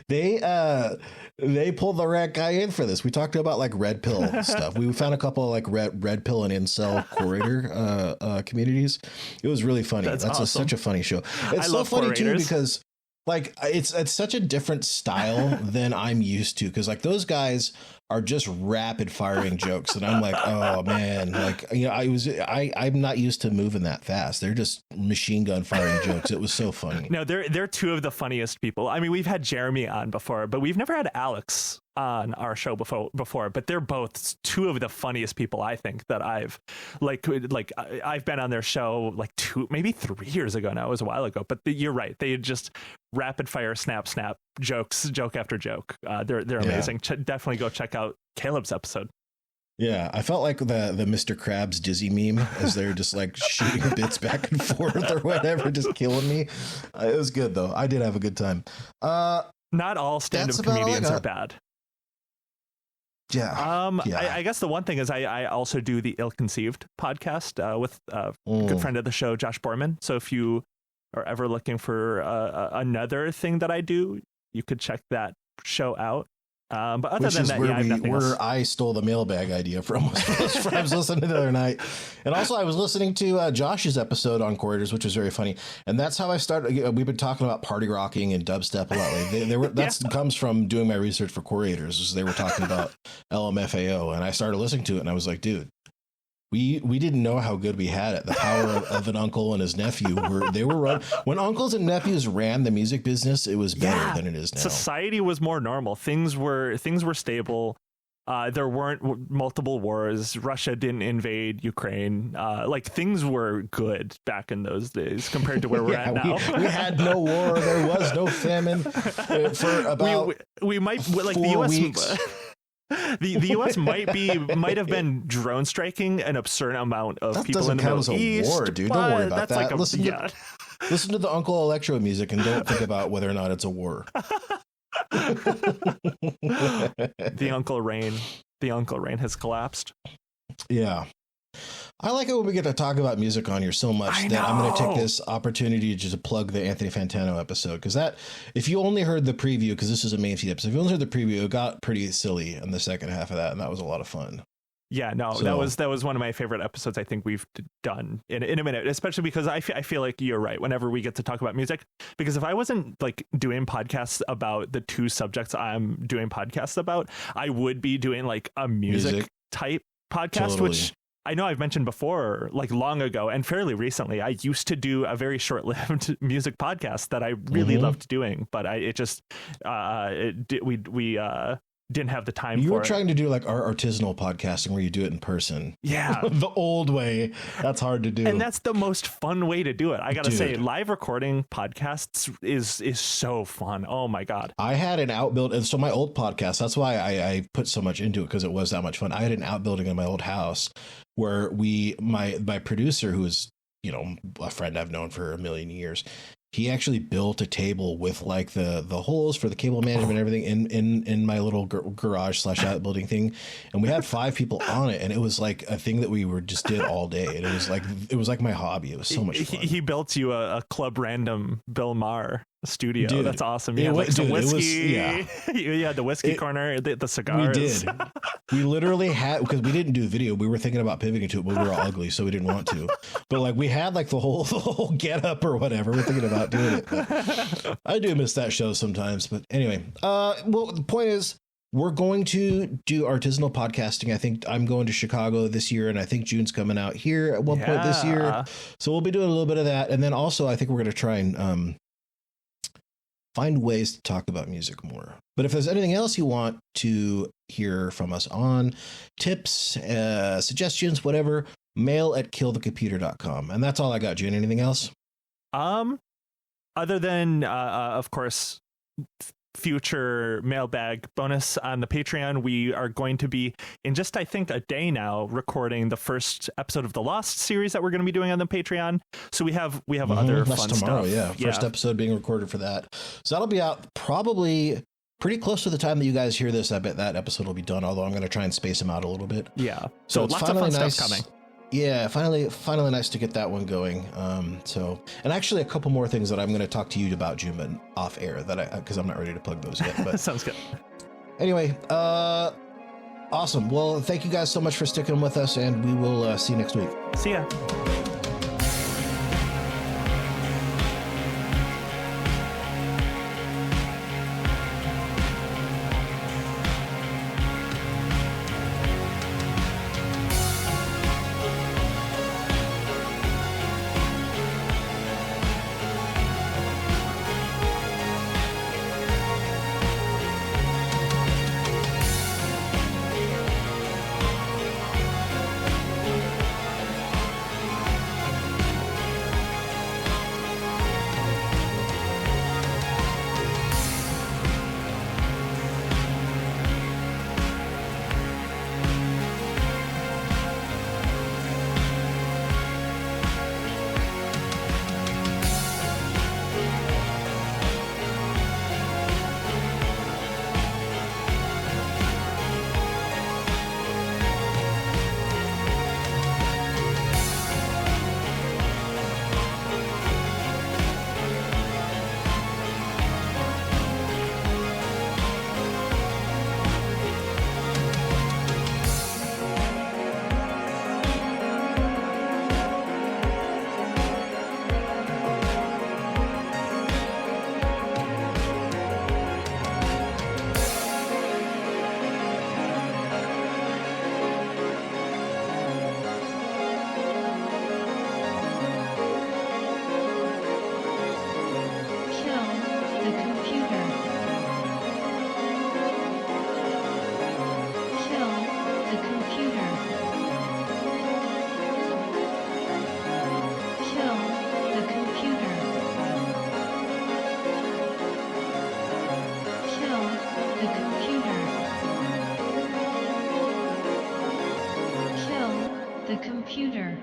They pulled the right guy in for this. We talked about like red pill stuff. We found a couple of like red pill and incel Core Raider communities. It was really funny. That's awesome. Such a funny show. It's so funny too because like it's such a different style than I'm used to, because like those guys are just rapid firing jokes and I'm like, oh man, like, I'm not used to moving that fast. They're just machine gun firing jokes. It was so funny. No, they're two of the funniest people. I mean, we've had Jeremy on before, but we've never had Alex on our show before, but they're both two of the funniest people I think that I've I've been on their show like 3 years ago now. It was a while ago, but you're right. They just rapid fire snap joke after joke. They're amazing. Definitely go check out Caleb's episode. Yeah, I felt like the Mr. Krabs Dizzy meme as they're just like shooting bits back and forth or whatever, just killing me. It was good though. I did have a good time. Not all stand-up comedians are bad. Yeah. I guess the one thing is I also do the Ill-Conceived podcast with a good friend of the show, Josh Borman. So if you are ever looking for another thing that I do, you could check that show out. But other than that, I have nothing else. I stole the mailbag idea from was I was listening the other night. And also I was listening to Josh's episode on Corridors, which was very funny. And that's how I started. We've been talking about party rocking and dubstep a lot. That comes from doing my research for Corridors. They were talking about LMFAO, and I started listening to it and I was like, dude, we didn't know how good we had it. The power of an uncle and his nephew when uncles and nephews ran the music business, it was better than it is now. Society was more normal. Things were stable. There weren't multiple wars. Russia didn't invade Ukraine. Like things were good back in those days compared to where we're at now. We had no war. There was no famine for about we might like 4 the US weeks. The U.S. might have been drone striking an absurd amount of people in the Middle East. That doesn't count as a war, dude. Don't worry about that. Listen to the Uncle Electro music and don't think about whether or not it's a war. The Uncle Rain has collapsed. Yeah. I like it when we get to talk about music on here so much that I'm going to take this opportunity to plug the Anthony Fantano episode, because if you only heard the preview, because this is a main feed episode, if you only heard the preview, it got pretty silly in the second half of that, and that was a lot of fun. Yeah, no, that was one of my favorite episodes I think we've done in a minute, especially because I feel like you're right whenever we get to talk about music, because if I wasn't like doing podcasts about the two subjects I'm doing podcasts about, I would be doing like a music type podcast, which I know I've mentioned before, like long ago and fairly recently. I used to do a very short-lived music podcast that I really loved doing, but we didn't have the time for it. You were trying to do like our artisanal podcasting where you do it in person. Yeah. The old way. That's hard to do. And that's the most fun way to do it. I got to say, live recording podcasts is so fun. Oh my God. I had an outbuilding. And so my old podcast, that's why I put so much into it, because it was that much fun. I had an outbuilding in my old house where my producer, who is, a friend I've known for a million years, he actually built a table with like the holes for the cable management and everything in my little garage / outbuilding thing. And we had 5 people on it, and it was like a thing that we just did all day. And it was like my hobby. It was so much fun. He built you a Club Random Bill Maher studio. Dude, that's awesome. You had like some whiskey. You had the whiskey corner, the cigars. We did. We literally had, because we didn't do video. We were thinking about pivoting to it, but we were all ugly, so we didn't want to. But like we had like the whole get up or whatever. We're thinking about doing it. But I do miss that show sometimes. But anyway, well, the point is, we're going to do artisanal podcasting. I think I'm going to Chicago this year, and I think June's coming out here at one point this year. So we'll be doing a little bit of that. And then also, I think we're going to try and find ways to talk about music more. But if there's anything else you want to hear from us on, tips, suggestions, whatever, mail@killthecomputer.com. And that's all I got, Jane. Anything else? Other than, of course, future mailbag bonus on the Patreon, we are going to be in just, I think, a day now recording the first episode of the Lost series that we're going to be doing on the Patreon. So we have other That's fun tomorrow, stuff. First episode being recorded for that. So that'll be out probably pretty close to the time that you guys hear this. I bet that episode will be done, although I'm going to try and space them out a little bit. Yeah. So it's lots of fun nice stuff coming. Yeah, finally nice to get that one going. And actually a couple more things that I'm going to talk to you about, Jim, off air, because I'm not ready to plug those yet. But sounds good. Anyway, awesome. Well, thank you guys so much for sticking with us, and we will see you next week. See ya. The computer.